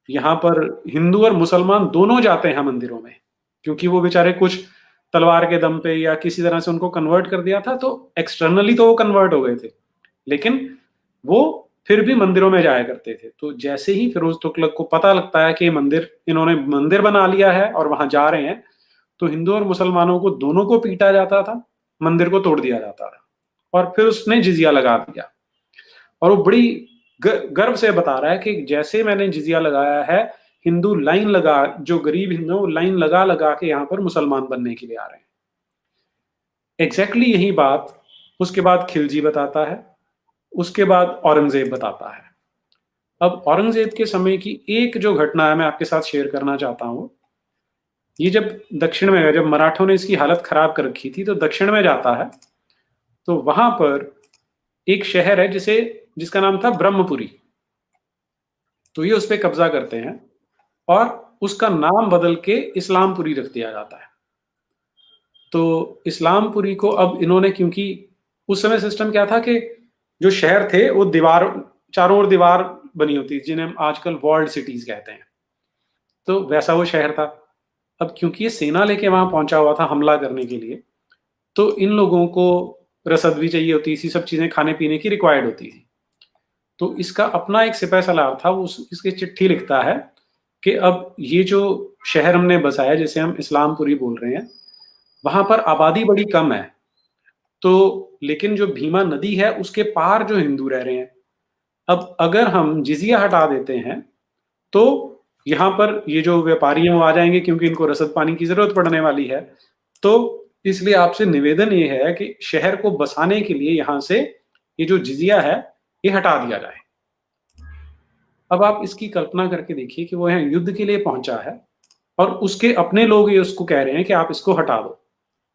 यहाँ पर हिंदू और मुसलमान दोनों जाते हैं मंदिरों में, क्योंकि वो बेचारे कुछ तलवार के दम पे या किसी तरह से उनको कन्वर्ट कर दिया था, तो एक्सटर्नली तो वो कन्वर्ट हो गए थे, लेकिन वो फिर भी मंदिरों में जाया करते थे। तो जैसे ही फिरोज तुगलक को पता लगता है कि इन्होंने मंदिर बना लिया है और वहां जा रहे हैं, तो हिंदू और मुसलमानों को दोनों को पीटा जाता था, मंदिर को तोड़ दिया जाता था, और फिर उसने जिजिया लगा दिया। और वो बड़ी गर्व से बता रहा है कि जैसे मैंने जिजिया लगाया है, हिंदू लाइन लगा, जो गरीब हिंदू वो लाइन लगा लगा के यहाँ पर मुसलमान बनने के लिए आ रहे हैं। एग्जैक्टली यही बात उसके बाद खिलजी बताता है, उसके बाद औरंगजेब बताता है। अब औरंगजेब के समय की एक जो घटना है मैं आपके साथ शेयर करना चाहता हूं। ये जब दक्षिण में, जब मराठों ने इसकी हालत खराब कर रखी थी, तो दक्षिण में जाता है, तो वहां पर एक शहर है जिसका नाम था ब्रह्मपुरी। तो ये उस पर कब्जा करते हैं और उसका नाम बदल के इस्लामपुरी रख दिया जाता है। तो इस्लामपुरी को अब इन्होंने, क्योंकि उस समय सिस्टम क्या था कि जो शहर थे वो दीवार, चारों ओर दीवार बनी होती, जिन्हें हम आजकल वॉल्ड सिटीज कहते हैं, तो वैसा वो शहर था। अब क्योंकि ये सेना लेके वहां पहुंचा हुआ था हमला करने के लिए, तो इन लोगों को रसद भी चाहिए होती थी, सब चीजें खाने पीने की रिक्वायर्ड होती थी। तो इसका अपना एक सिपह सलार था, वो इसकी चिट्ठी लिखता है कि अब ये जो शहर हमने बसाया, जिसे हम इस्लामपुरी बोल रहे हैं, वहां पर आबादी बड़ी कम है, तो लेकिन जो भीमा नदी है उसके पार जो हिंदू रह रहे हैं, अब अगर हम जिजिया हटा देते हैं तो यहाँ पर ये जो व्यापारी हैं वो आ जाएंगे, क्योंकि इनको रसद पानी की जरूरत पड़ने वाली है। तो इसलिए आपसे निवेदन ये है कि शहर को बसाने के लिए यहाँ से ये जो जिजिया है ये हटा दिया जाए। अब आप इसकी कल्पना करके देखिए कि वो यहाँ युद्ध के लिए पहुंचा है और उसके अपने लोग ये उसको कह रहे हैं कि आप इसको हटा दो।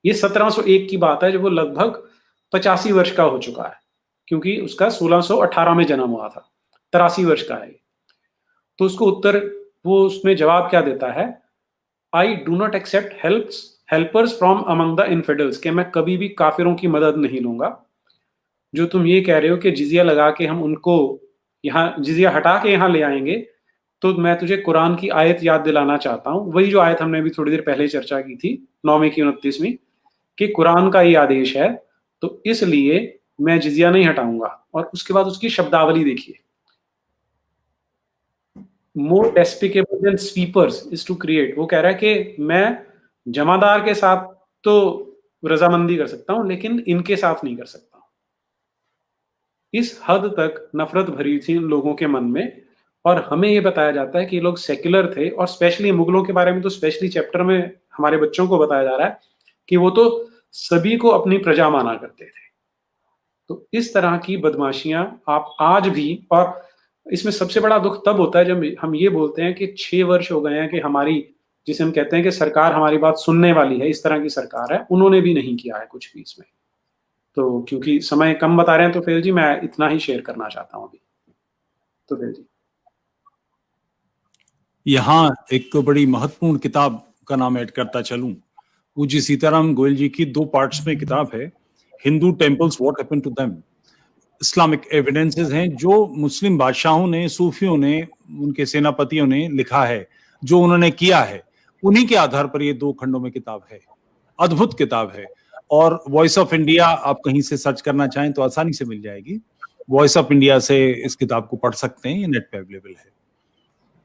ये 1701 की बात है, जब वो लगभग 85 वर्ष का हो चुका है, क्योंकि उसका 1618 में जन्म हुआ था, 83 वर्ष का है। तो उसको उत्तर वो उसमें जवाब क्या देता है, I do not accept helpers from among the infidels, कि मैं कभी भी काफिरों की मदद नहीं लूंगा। जो तुम ये कह रहे हो कि जिजिया लगा के हम उनको यहाँ, जिजिया हटा के यहाँ ले आएंगे, तो मैं तुझे कुरान की आयत याद दिलाना चाहता हूँ, वही जो आयत हमने अभी थोड़ी देर पहले चर्चा की थी, 9वीं की 29वीं, कि कुरान का ये आदेश है, तो इसलिए मैं जिजिया नहीं हटाऊंगा। और उसके बाद उसकी शब्दावली देखिए, more despicable than sweepers is to create. वो कह रहा है कि मैं जमादार के साथ तो रजामंदी कर सकता हूं, लेकिन इनके साथ नहीं कर सकता। इस हद तक नफरत भरी थी इन लोगों के मन में। और हमें ये बताया जाता है कि ये लोग सेक्युलर थे, और स्पेशली मुगलों के बारे में तो स्पेशली चैप्टर में हमारे बच्चों को बताया जा रहा है कि वो तो सभी को अपनी प्रजा माना करते थे। तो इस तरह की बदमाशियां आप आज भी, और इसमें सबसे बड़ा दुख तब होता है जब हम ये बोलते हैं कि 6 वर्ष हो गए हैं कि हमारी, जिसे हम कहते हैं कि सरकार हमारी बात सुनने वाली है, इस तरह की सरकार है, उन्होंने भी नहीं किया है कुछ भी इसमें। तो क्योंकि समय कम बता रहे हैं तो फेल जी मैं इतना ही शेयर करना चाहता हूं अभी। तो फेल जी, यहाँ एक बड़ी महत्वपूर्ण किताब का नाम ऐड करता चलूं, पूज्य सीताराम गोयल जी की 2 पार्ट्स में किताब है, Hindu temples what happened to them. Islamic evidences हैं जो मुस्लिम बादशाहों ने, सूफियों ने, उनके सेनापतियों ने लिखा है, जो उन्होंने किया है, उन्हीं के आधार पर ये 2 खंडों में किताब है। अद्भुत किताब है। और वॉइस ऑफ इंडिया आप कहीं से सर्च करना चाहें तो आसानी से मिल जाएगी। वॉइस ऑफ इंडिया से इस किताब को पढ़ सकते हैं, ये नेट पे अवेलेबल है।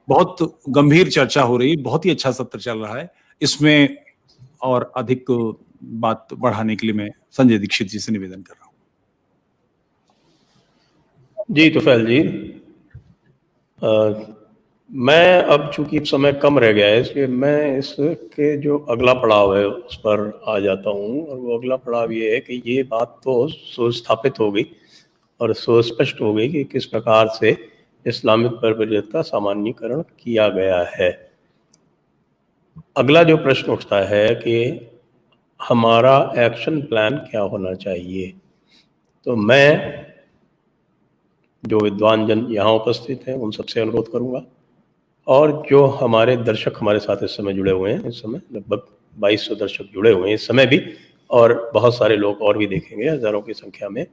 बहुत गंभीर चर्चा हो रही है, बहुत ही अच्छा सत्र चल रहा है इसमें। और अधिक बात बढ़ाने के लिए मैं संजय दीक्षित जी से निवेदन कर रहा हूं। जी तुफैल जी, मैं अब चूंकि समय कम रह गया है, इसलिए मैं इसके जो अगला पड़ाव है उस पर आ जाता हूँ। और वो अगला पड़ाव ये है कि ये बात तो सुस्थापित हो गई और सुस्पष्ट हो गई कि किस प्रकार से इस्लामिक बर्बरियत का सामान्यीकरण किया गया है। अगला जो प्रश्न उठता है कि हमारा एक्शन प्लान क्या होना चाहिए। तो मैं, जो विद्वान जन यहाँ उपस्थित हैं, उन सबसे अनुरोध करूँगा, और जो हमारे दर्शक हमारे साथ इस समय जुड़े हुए हैं, इस समय लगभग 2200 दर्शक जुड़े हुए हैं इस समय भी, और बहुत सारे लोग और भी देखेंगे हज़ारों की संख्या में।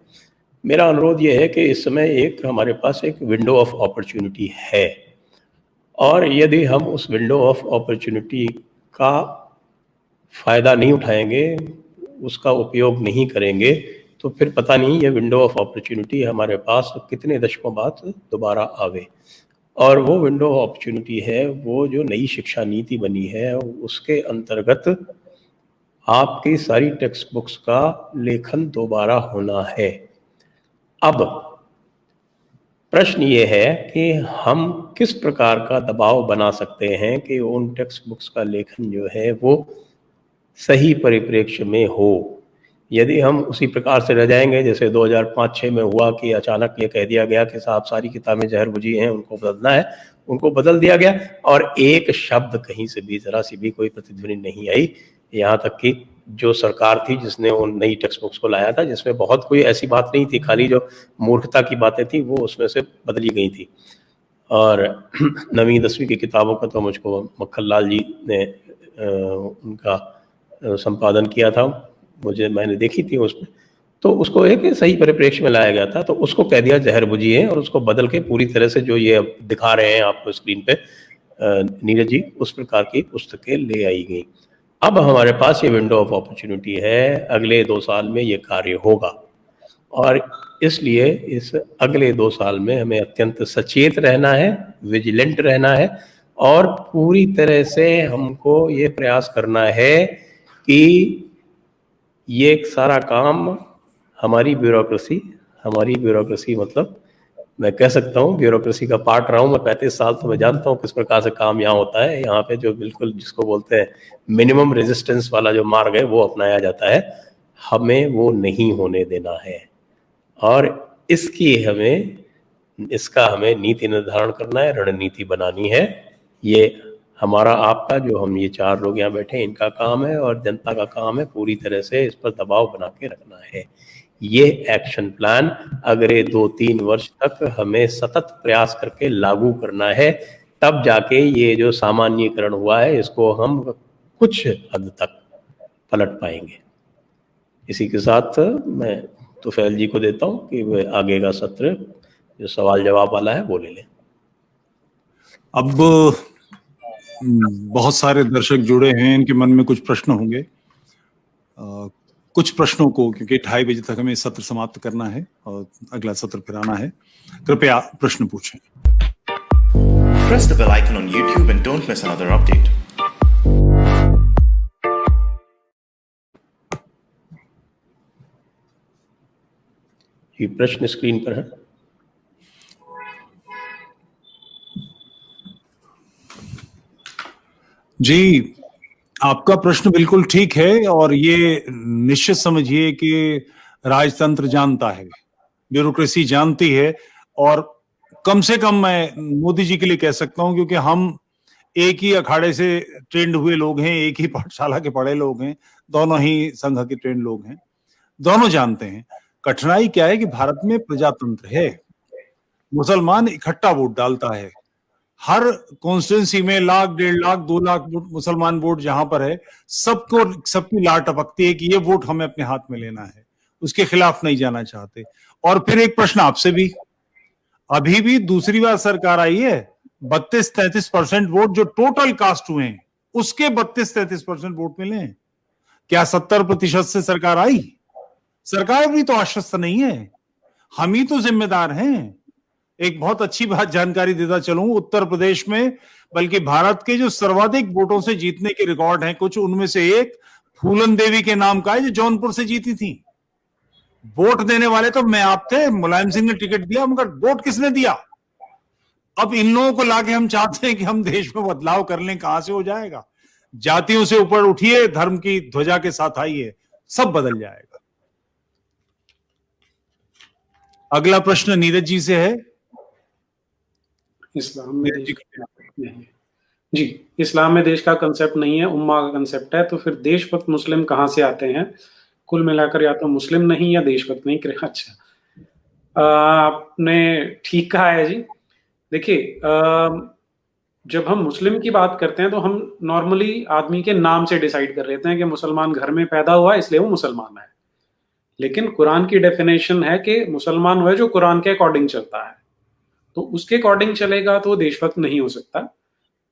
मेरा अनुरोध ये है कि इस समय एक हमारे पास एक विंडो ऑफ अपॉर्चुनिटी है, और यदि हम उस विंडो ऑफ अपॉर्चुनिटी का फ़ायदा नहीं उठाएंगे, उसका उपयोग नहीं करेंगे, तो फिर पता नहीं ये विंडो ऑफ अपॉर्चुनिटी हमारे पास कितने दशकों बाद दोबारा आवे। और वो विंडो ऑफ अपॉर्चुनिटी है वो जो नई शिक्षा नीति बनी है, उसके अंतर्गत आपकी सारी टेक्स्ट बुक्स का लेखन दोबारा होना है। अब प्रश्न ये है कि हम किस प्रकार का दबाव बना सकते हैं कि उन टेक्स्ट बुक्स का लेखन जो है वो सही परिप्रेक्ष्य में हो। यदि हम उसी प्रकार से रह जाएंगे जैसे 2005-6 में हुआ कि अचानक ये कह दिया गया कि साहब सारी किताबें जहर बुझी हैं, उनको बदलना है, उनको बदल दिया गया, और एक शब्द कहीं से भी, जरा सी भी कोई प्रतिध्वनि नहीं आई। यहाँ तक कि जो सरकार थी जिसने उन नई टेक्स्ट बुक्स को लाया था, जिसमें बहुत कोई ऐसी बात नहीं थी, खाली जो मूर्खता की बातें थी वो उसमें से बदली गई थी। और 9वीं 10वीं की किताबों का तो मुझको मक्खन लाल जी ने उनका संपादन किया था, मैंने देखी थी उसमें, तो उसको एक सही परिप्रेक्ष्य में लाया गया था। तो उसको कह दिया जहर बुझी है, और उसको बदल के पूरी तरह से जो ये दिखा रहे हैं आपको स्क्रीन पे नीरज जी, उस प्रकार की पुस्तकें ले आई गई। अब हमारे पास ये विंडो ऑफ अपॉर्चुनिटी है, अगले 2 साल में ये कार्य होगा, और इसलिए इस अगले 2 साल में हमें अत्यंत सचेत रहना है, विजिलेंट रहना है, और पूरी तरह से हमको ये प्रयास करना है कि ये सारा काम हमारी ब्यूरोक्रेसी मतलब मैं कह सकता हूँ ब्यूरोक्रेसी का पार्ट रहा हूँ मैं 35 साल, तो मैं जानता हूँ किस प्रकार से काम यहाँ होता है। यहाँ पे जो बिल्कुल जिसको बोलते हैं मिनिमम रेजिस्टेंस वाला जो मार्ग है वो अपनाया जाता है, हमें वो नहीं होने देना है। और इसका हमें नीति निर्धारण करना है, रणनीति बनानी है। ये हमारा आपका, जो हम ये 4 लोग यहाँ बैठे हैं, इनका काम है, और जनता का काम है पूरी तरह से इस पर दबाव बना के रखना है। ये एक्शन प्लान अगले 2-3 वर्ष तक हमें सतत प्रयास करके लागू करना है, तब जाके ये जो सामान्यीकरण हुआ है इसको हम कुछ हद तक पलट पाएंगे। इसी के साथ मैं तुफैल जी को देता हूँ कि वे आगे का सत्र जो सवाल जवाब वाला है वो ले लें। अब बहुत सारे दर्शक जुड़े हैं, इनके मन में कुछ प्रश्न होंगे। कुछ प्रश्नों को, क्योंकि 2:30 बजे तक हमें सत्र समाप्त करना है और अगला सत्र फिर आना है, कृपया प्रश्न पूछें। Press the bell icon on YouTube and don't miss another update. ये प्रश्न स्क्रीन पर है। जी, आपका प्रश्न बिल्कुल ठीक है और ये निश्चित समझिए कि राजतंत्र जानता है, ब्यूरोक्रेसी जानती है, और कम से कम मैं मोदी जी के लिए कह सकता हूं, क्योंकि हम एक ही अखाड़े से ट्रेंड हुए लोग हैं, एक ही पाठशाला के पढ़े लोग हैं, दोनों ही संघ के ट्रेंड लोग हैं, दोनों जानते हैं। कठिनाई क्या है कि भारत में प्रजातंत्र है, मुसलमान इकट्ठा वोट डालता है, हर कॉन्स्टिट्यूंसी में 1 लाख, 1.5 लाख, 2 लाख मुसलमान वोट जहां पर है, सबकी लाट टपकती है कि ये वोट हमें अपने हाथ में लेना है, उसके खिलाफ नहीं जाना चाहते। और फिर एक प्रश्न आपसे भी, अभी भी दूसरी बार सरकार आई है, 32-33% वोट जो टोटल कास्ट हुए हैं उसके 32-33% वोट मिले हैं। क्या 70% से सरकार आई? सरकार भी तो आश्वस्त नहीं है, हम ही तो जिम्मेदार हैं। एक बहुत अच्छी बात जानकारी देता चलूं, उत्तर प्रदेश में बल्कि भारत के जो सर्वाधिक वोटों से जीतने के रिकॉर्ड हैं कुछ, उनमें से एक फूलन देवी के नाम का है जो जौनपुर से जीती थी। वोट देने वाले तो मैं आप थे, मुलायम सिंह ने टिकट दिया, मगर वोट किसने दिया? अब इन लोगों को लाके हम चाहते हैं कि हम देश में बदलाव कर लें, कहां से हो जाएगा? जातियों से ऊपर उठिए, धर्म की ध्वजा के साथ आइए, सब बदल जाएगा। अगला प्रश्न नीरज जी से है। इस्लाम में देश जी, इस्लाम में देश का कंसेप्ट नहीं है, उम्मा का कंसेप्ट है। तो फिर देशभक्त मुस्लिम कहाँ से आते हैं? कुल मिलाकर या तो मुस्लिम नहीं या देशभक्त नहीं। अच्छा, आपने ठीक कहा है जी। देखिए, जब हम मुस्लिम की बात करते हैं तो हम नॉर्मली आदमी के नाम से डिसाइड कर लेते हैं कि मुसलमान घर में पैदा हुआ इसलिए वो मुसलमान है। लेकिन कुरान की डेफिनेशन है कि मुसलमान हुआ जो कुरान के अकॉर्डिंग चलता है, तो उसके अकॉर्डिंग चलेगा तो देशभक्त नहीं हो सकता।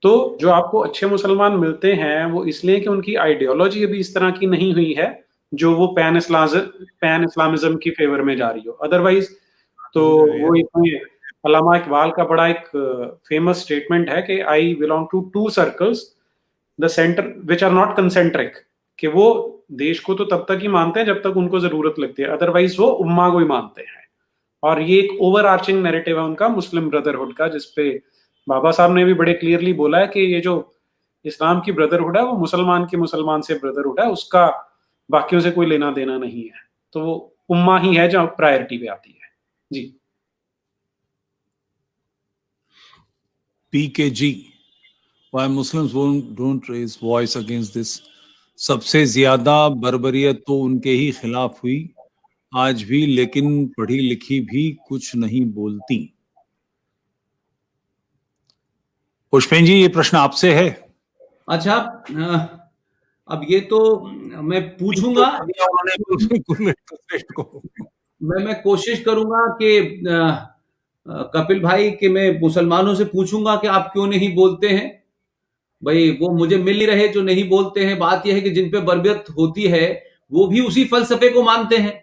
तो जो आपको अच्छे मुसलमान मिलते हैं वो इसलिए कि उनकी आइडियोलॉजी अभी इस तरह की नहीं हुई है जो वो पैन इस्लामिज्म की फेवर में जा रही हो। अदरवाइज तो वो इसमें अल्लामा इकबाल का बड़ा एक फेमस स्टेटमेंट है कि I belong to 2 circles the center which are not concentric, कि वो देश को तो तब तक ही मानते हैं जब तक उनको जरूरत लगती है, अदरवाइज वो उम्मा को ही मानते हैं। और ये एक ओवर आर्चिंग नैरेटिव है उनका मुस्लिम ब्रदरहुड का, जिसपे बाबा साहब ने भी बड़े क्लियरली बोला है कि ये जो इस्लाम की ब्रदरहुड है वो मुसलमान से ब्रदरहुड है, उसका बाकियों से कोई लेना देना नहीं है। तो वो उम्मा ही है जो प्रायोरिटी पे आती है। जी। PKG, why Muslims don't raise voice against this? सबसे ज्यादा बर्बरियत तो उनके ही खिलाफ हुई आज भी, लेकिन पढ़ी लिखी भी कुछ नहीं बोलती। पुष्पेन जी, ये प्रश्न आपसे है। अच्छा, अब ये तो मैं पूछूंगा, मैं कोशिश करूंगा कि कपिल भाई कि मैं मुसलमानों से पूछूंगा कि आप क्यों नहीं बोलते हैं। भाई वो मुझे मिल ही रहे जो नहीं बोलते हैं। बात यह है कि जिन पे बर्बरियत होती है वो भी उसी फलसफे को मानते हैं।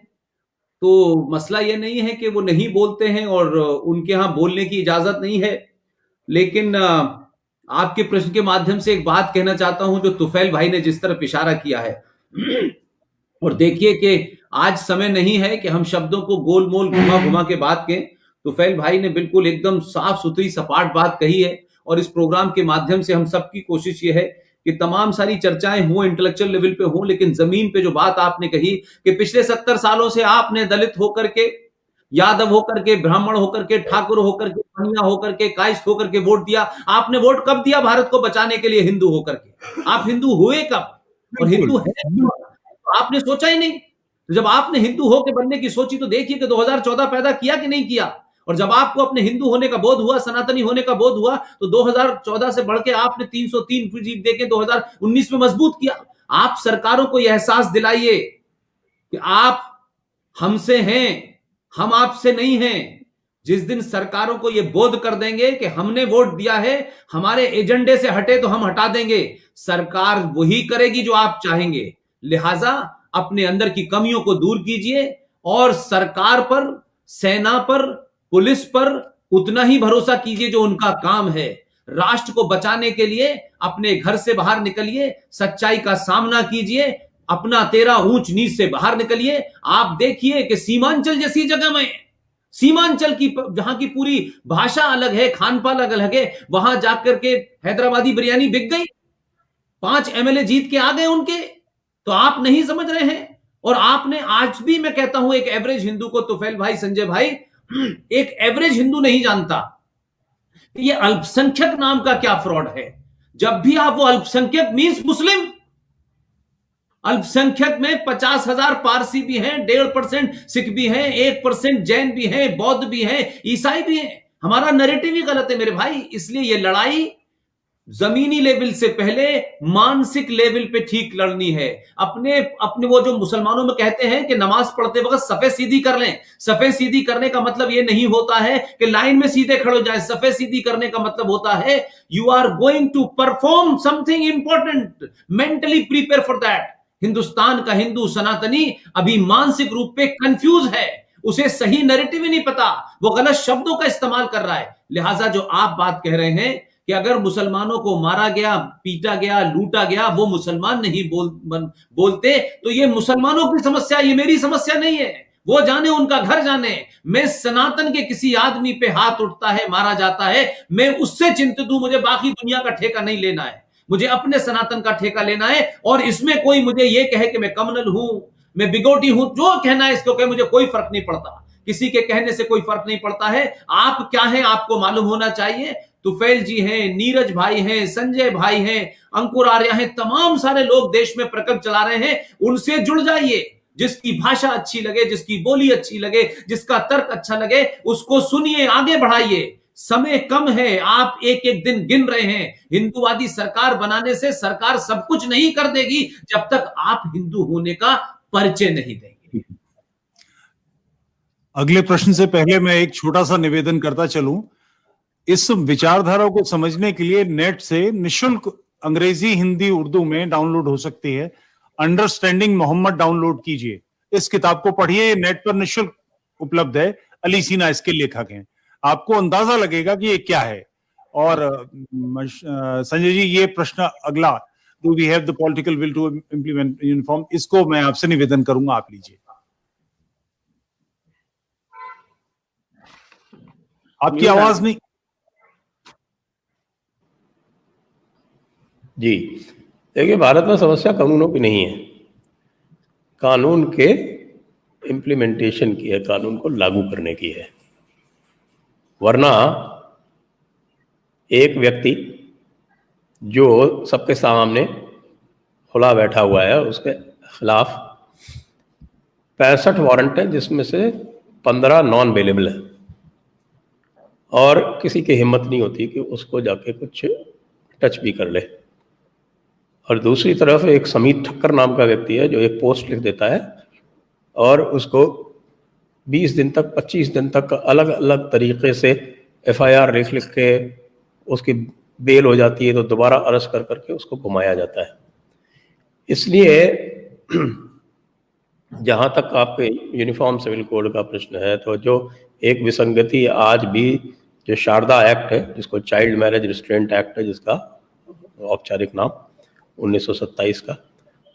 तो मसला ये नहीं है कि वो नहीं बोलते हैं और उनके यहाँ बोलने की इजाजत नहीं है। लेकिन आपके प्रश्न के माध्यम से एक बात कहना चाहता हूं जो तुफैल भाई ने जिस तरफ इशारा किया है। और देखिए कि आज समय नहीं है कि हम शब्दों को गोल मोल घुमा घुमा के बात कहें। तुफैल भाई ने बिल्कुल एकदम साफ सुथरी सपाट बात कही है और इस प्रोग्राम के माध्यम से हम सबकी कोशिश ये है कि तमाम सारी चर्चाएं हों, इंटेलेक्चुअल लेवल पे हों, लेकिन जमीन पे जो बात आपने कही कि पिछले 70 सालों से आपने दलित होकर के, यादव होकर के, ब्राह्मण होकर के, ठाकुर होकर के, बनिया होकर के, कायस्थ होकर के वोट दिया। आपने वोट कब दिया भारत को बचाने के लिए हिंदू होकर के? आप हिंदू हुए कब? और हिंदू है तो आपने सोचा ही नहीं। जब आपने हिंदू होकर बनने की सोची तो देखिए कि 2014 पैदा किया कि नहीं किया। और जब आपको अपने हिंदू होने का बोध हुआ, सनातनी होने का बोध हुआ, तो 2014 से बढ़ के आपने 303 सीट देके 2019 में मजबूत किया। आप सरकारों को यह एहसास दिलाइए कि आप हमसे हैं, हम आपसे नहीं हैं। जिस दिन सरकारों को यह बोध कर देंगे कि हमने वोट दिया है, हमारे एजेंडे से हटे तो हम हटा देंगे, सरकार वही करेगी जो आप चाहेंगे। लिहाजा अपने अंदर की कमियों को दूर कीजिए और सरकार पर, सेना पर, पुलिस पर उतना ही भरोसा कीजिए जो उनका काम है। राष्ट्र को बचाने के लिए अपने घर से बाहर निकलिए, सच्चाई का सामना कीजिए, अपना तेरा ऊंच नीच से बाहर निकलिए। आप देखिए कि सीमांचल जैसी जगह में, सीमांचल की जहां की पूरी भाषा अलग है, खान पान अलग है, वहां जाकर के हैदराबादी बिरयानी बिक गई, 5 एमएलए जीत के आ गए उनके। तो आप नहीं समझ रहे हैं। और आपने, आज भी मैं कहता हूं, एक एवरेज हिंदू को, तुफैल भाई, संजय भाई, एक एवरेज हिंदू नहीं जानता कि ये अल्पसंख्यक नाम का क्या फ्रॉड है। जब भी आप, वो अल्पसंख्यक मींस मुस्लिम, अल्पसंख्यक में 50,000 पारसी भी हैं, 1.5% सिख भी हैं, 1% जैन भी हैं, बौद्ध भी हैं, ईसाई भी हैं। हमारा नैरेटिव ही गलत है मेरे भाई। इसलिए ये लड़ाई जमीनी लेवल से पहले मानसिक लेवल पे ठीक लड़नी है। अपने वो जो मुसलमानों में कहते हैं कि नमाज पढ़ते वक्त सफेद सीधी कर लें। सफेद सीधी करने का मतलब ये नहीं होता है कि लाइन में सीधे खड़े हो जाए। सफेद सीधी करने का मतलब होता है you are going to perform something important, mentally prepare for that. Hindustan का हिंदू सनातनी अभी मानसिक रूप पे कंफ्यूज है, उसे सही नैरेटिव ही नहीं पता, वो गलत शब्दों का इस्तेमाल कर रहा है। लिहाजा जो आप बात कह रहे हैं कि अगर मुसलमानों को मारा गया, पीटा गया, लूटा गया, वो मुसलमान नहीं बोलते, तो ये मुसलमानों की समस्या, ये मेरी समस्या नहीं है। वो जाने, उनका घर जाने। मैं सनातन के किसी आदमी पे हाथ उठता है, मारा जाता है, मैं उससे चिंतित हूं। मुझे बाकी दुनिया का ठेका नहीं लेना है, मुझे अपने सनातन का ठेका लेना है। और इसमें कोई मुझे ये कहे कि मैं कम्युनल हूं, मैं बिगोटी हूं, जो कहना है इसको कहे, मुझे कोई फर्क नहीं पड़ता। किसी के कहने से कोई फर्क नहीं पड़ता है। आप क्या हैं आपको मालूम होना चाहिए। तुफैल जी हैं, नीरज भाई हैं, संजय भाई हैं, अंकुर आर्या हैं, तमाम सारे लोग देश में प्रकल्प चला रहे हैं। उनसे जुड़ जाइए। जिसकी भाषा अच्छी लगे, जिसकी बोली अच्छी लगे, जिसका तर्क अच्छा लगे, उसको सुनिए, आगे बढ़ाइए। समय कम है, आप एक एक दिन गिन रहे हैं। हिंदूवादी सरकार बनाने से सरकार सब कुछ नहीं कर देगी जब तक आप हिंदू होने का परिचय नहीं देंगे। अगले प्रश्न से पहले मैं एक छोटा सा निवेदन करता चलूं। इस विचारधारा को समझने के लिए नेट से निशुल्क अंग्रेजी, हिंदी, उर्दू में डाउनलोड हो सकती है। अंडरस्टैंडिंग मोहम्मद डाउनलोड कीजिए, इस किताब को पढ़िए, नेट पर निशुल्क उपलब्ध है। अली सीना इसके लेखक हैं। आपको अंदाजा लगेगा कि ये क्या है। और संजय जी, ये प्रश्न अगला, do we have the political will to implement uniform, इसको मैं आपसे निवेदन करूंगा, आप लीजिए। आपकी आवाज नहीं। जी देखिए, भारत में समस्या कानूनों की नहीं है, कानून के इम्प्लीमेंटेशन की है, कानून को लागू करने की है। वरना एक व्यक्ति जो सबके सामने खुला बैठा हुआ है, उसके खिलाफ 65 वारंट है, जिसमें से 15 नॉन अवेलेबल है, और किसी की हिम्मत नहीं होती कि उसको जाके कुछ टच भी कर ले। और दूसरी तरफ एक समीत ठक्कर नाम का व्यक्ति है जो एक पोस्ट लिख देता है और उसको 20 दिन तक, 25 दिन तक अलग अलग तरीके से FIR लिख के उसकी बेल हो जाती है, तो दोबारा अरेस्ट कर करके उसको घुमाया जाता है। इसलिए जहाँ तक आपके यूनिफॉर्म सिविल कोड का प्रश्न है, तो जो एक विसंगति आज भी, जो शारदा एक्ट है, जिसको चाइल्ड मैरिज रिस्ट्रेंट एक्ट है, जिसका औपचारिक नाम 1927 का,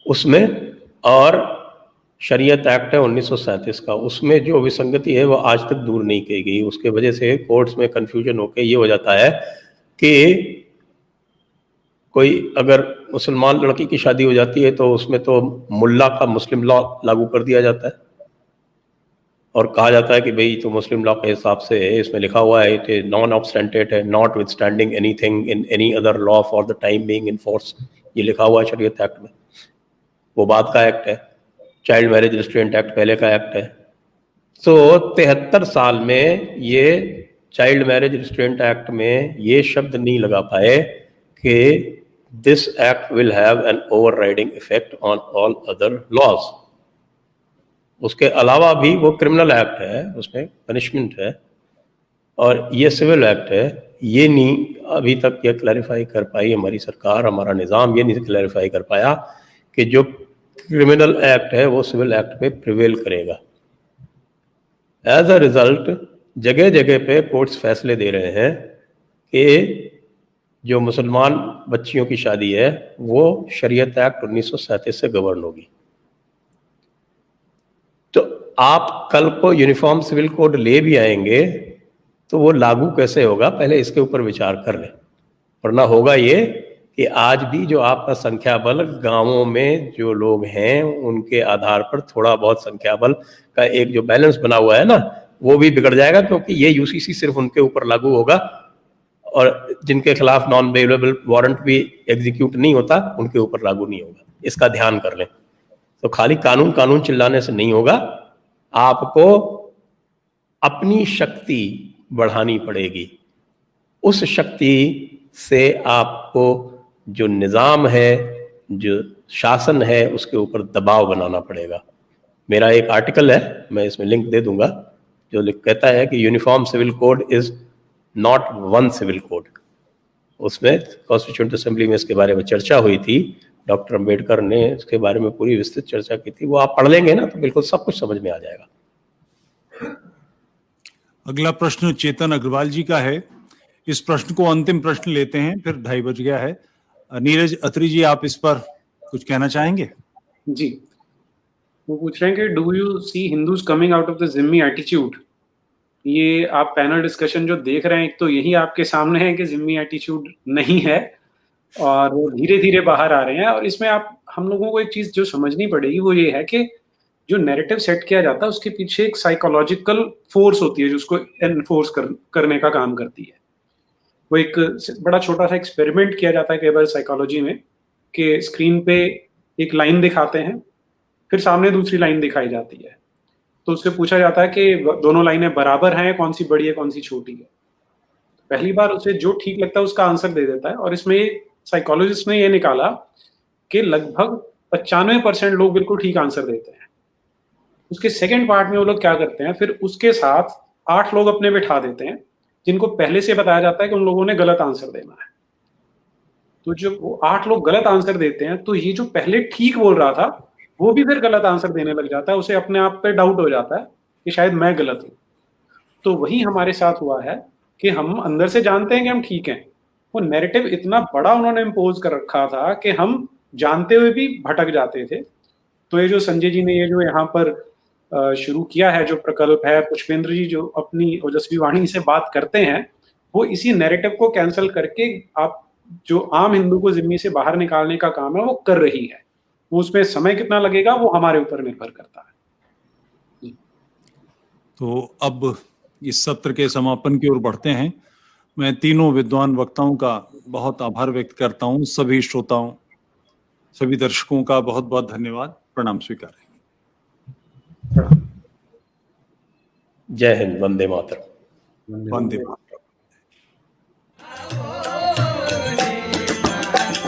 उसमें, और शरीयत एक्ट है 1937 का, उसमें जो विसंगति है वो आज तक दूर नहीं की गई। उसके वजह से कोर्ट्स में कन्फ्यूजन होकर ये हो जाता है कि कोई अगर मुसलमान लड़की की शादी हो जाती है तो उसमें तो मुल्ला का मुस्लिम लॉ लागू कर दिया जाता है और कहा जाता है कि भाई तो मुस्लिम लॉ के हिसाब से इसमें लिखा हुआ है कि नॉन ऑब्स्टेंटेड है, not with standing anything in any other law for the time being in force, ये लिखा हुआ है शरीयत एक्ट में। वो बाद का एक्ट है। चाइल्ड मैरिज रिस्ट्रेंट एक्ट पहले का एक्ट है। तो 73 साल में ये चाइल्ड मैरिज रिस्ट्रेंट एक्ट में ये शब्द नहीं लगा पाए कि this act will have an overriding effect on all other laws. उसके अलावा भी वो क्रिमिनल एक्ट है, उसमें पनिशमेंट है, और ये सिविल एक्ट है। ये नहीं अभी तक ये क्लैरिफाई कर पाई हमारी सरकार, हमारा निज़ाम ये नहीं क्लैरिफाई कर पाया कि जो क्रिमिनल एक्ट है वो सिविल एक्ट पे प्रिवेल करेगा। एज अ रिजल्ट जगह जगह पे कोर्ट्स फैसले दे रहे हैं कि जो मुसलमान बच्चियों की शादी है वो शरीयत एक्ट 1937 से गवर्न होगी। तो आप कल को यूनिफॉर्म सिविल कोड ले भी आएंगे तो वो लागू कैसे होगा, पहले इसके ऊपर विचार कर लें। वरना होगा ये कि आज भी जो आपका संख्या बल गांवों में जो लोग हैं उनके आधार पर थोड़ा बहुत संख्या बल का एक जो बैलेंस बना हुआ है ना, वो भी बिगड़ जाएगा, क्योंकि ये यूसीसी सिर्फ उनके ऊपर लागू होगा और जिनके खिलाफ नॉन बेलेबल वारंट भी एग्जीक्यूट नहीं होता उनके ऊपर लागू नहीं होगा। इसका ध्यान कर लें। तो खाली कानून कानून चिल्लाने से नहीं होगा, आपको अपनी शक्ति बढ़ानी पड़ेगी। उस शक्ति से आपको जो निज़ाम है, जो शासन है, उसके ऊपर दबाव बनाना पड़ेगा। मेरा एक आर्टिकल है, मैं इसमें लिंक दे दूंगा, जो कहता है कि uniform civil code is not one civil code. उसमें कॉन्स्टिट्यूएंट असेंबली में इसके बारे में चर्चा हुई थी, डॉक्टर अंबेडकर ने इसके बारे में पूरी विस्तृत चर्चा की थी। वो आप पढ़ लेंगे ना तो बिल्कुल सब कुछ समझ में आ जाएगा। अगला प्रश्न चेतन अग्रवाल जी का है। इस प्रश्न को अंतिम प्रश्न लेते हैं, फिर 2:30 बज गया है। नीरज अत्री जी, आप इस पर कुछ कहना चाहेंगे? जी, वो पूछ रहे हैं कि do you see Hindus coming out of the dhimmi attitude. ये आप पैनल डिस्कशन जो देख रहे हैं, एक तो यही आपके सामने है कि जिम्मी एटीट्यूड नहीं है और वो धीरे धीरे बाहर आ रहे हैं। और इसमें हम लोगों को एक चीज जो समझनी पड़ेगी वो ये है कि जो नैरेटिव सेट किया जाता है उसके पीछे एक साइकोलॉजिकल फोर्स होती है जो उसको एनफोर्स करने का काम करती है। वो एक बड़ा छोटा सा एक्सपेरिमेंट किया जाता है कई बार साइकोलॉजी में, कि स्क्रीन पे एक लाइन दिखाते हैं, फिर सामने दूसरी लाइन दिखाई जाती है, तो उससे पूछा जाता है कि दोनों लाइनें बराबर हैं, कौन सी बड़ी है कौन सी छोटी है। पहली बार उसे जो ठीक लगता है उसका आंसर दे देता है, और इसमें साइकोलॉजिस्ट ने ये निकाला कि लगभग 95% लोग बिल्कुल ठीक आंसर देते हैं। उसके सेकंड पार्ट में वो लोग क्या करते हैं, फिर उसके साथ 8 लोग अपने बिठा देते हैं जिनको पहले से बताया जाता है कि उन लोगों ने गलत आंसर देना है। तो जब वो 8 लोग गलत आंसर देते हैं तो ये जो पहले ठीक बोल रहा था वो भी फिर गलत आंसर देने लग जाता है। उसे अपने आप पे डाउट हो जाता है कि शायद मैं गलत हूँ। तो वही हमारे साथ हुआ है कि हम अंदर से जानते हैं कि हम ठीक हैं, वो नैरेटिव इतना बड़ा उन्होंने इम्पोज कर रखा था कि हम जानते हुए भी भटक जाते थे। तो ये जो संजय जी ने ये जो यहाँ पर शुरू किया है जो प्रकल्प है, पुष्पेंद्र जी जो अपनी ओजस्वी वाणी से बात करते हैं, वो इसी नैरेटिव को कैंसिल करके आप जो आम हिंदू को जिम्मी से बाहर निकालने का काम है वो कर रही है। वो उसमें समय कितना लगेगा वो हमारे ऊपर निर्भर करता है। तो अब इस सत्र के समापन की ओर बढ़ते हैं। मैं तीनों विद्वान वक्ताओं का बहुत आभार व्यक्त करता हूं। सभी श्रोताओं, सभी दर्शकों का बहुत बहुत धन्यवाद। प्रणाम स्वीकार। जय हिंद, वंदे मातरम। वंदे मातरम।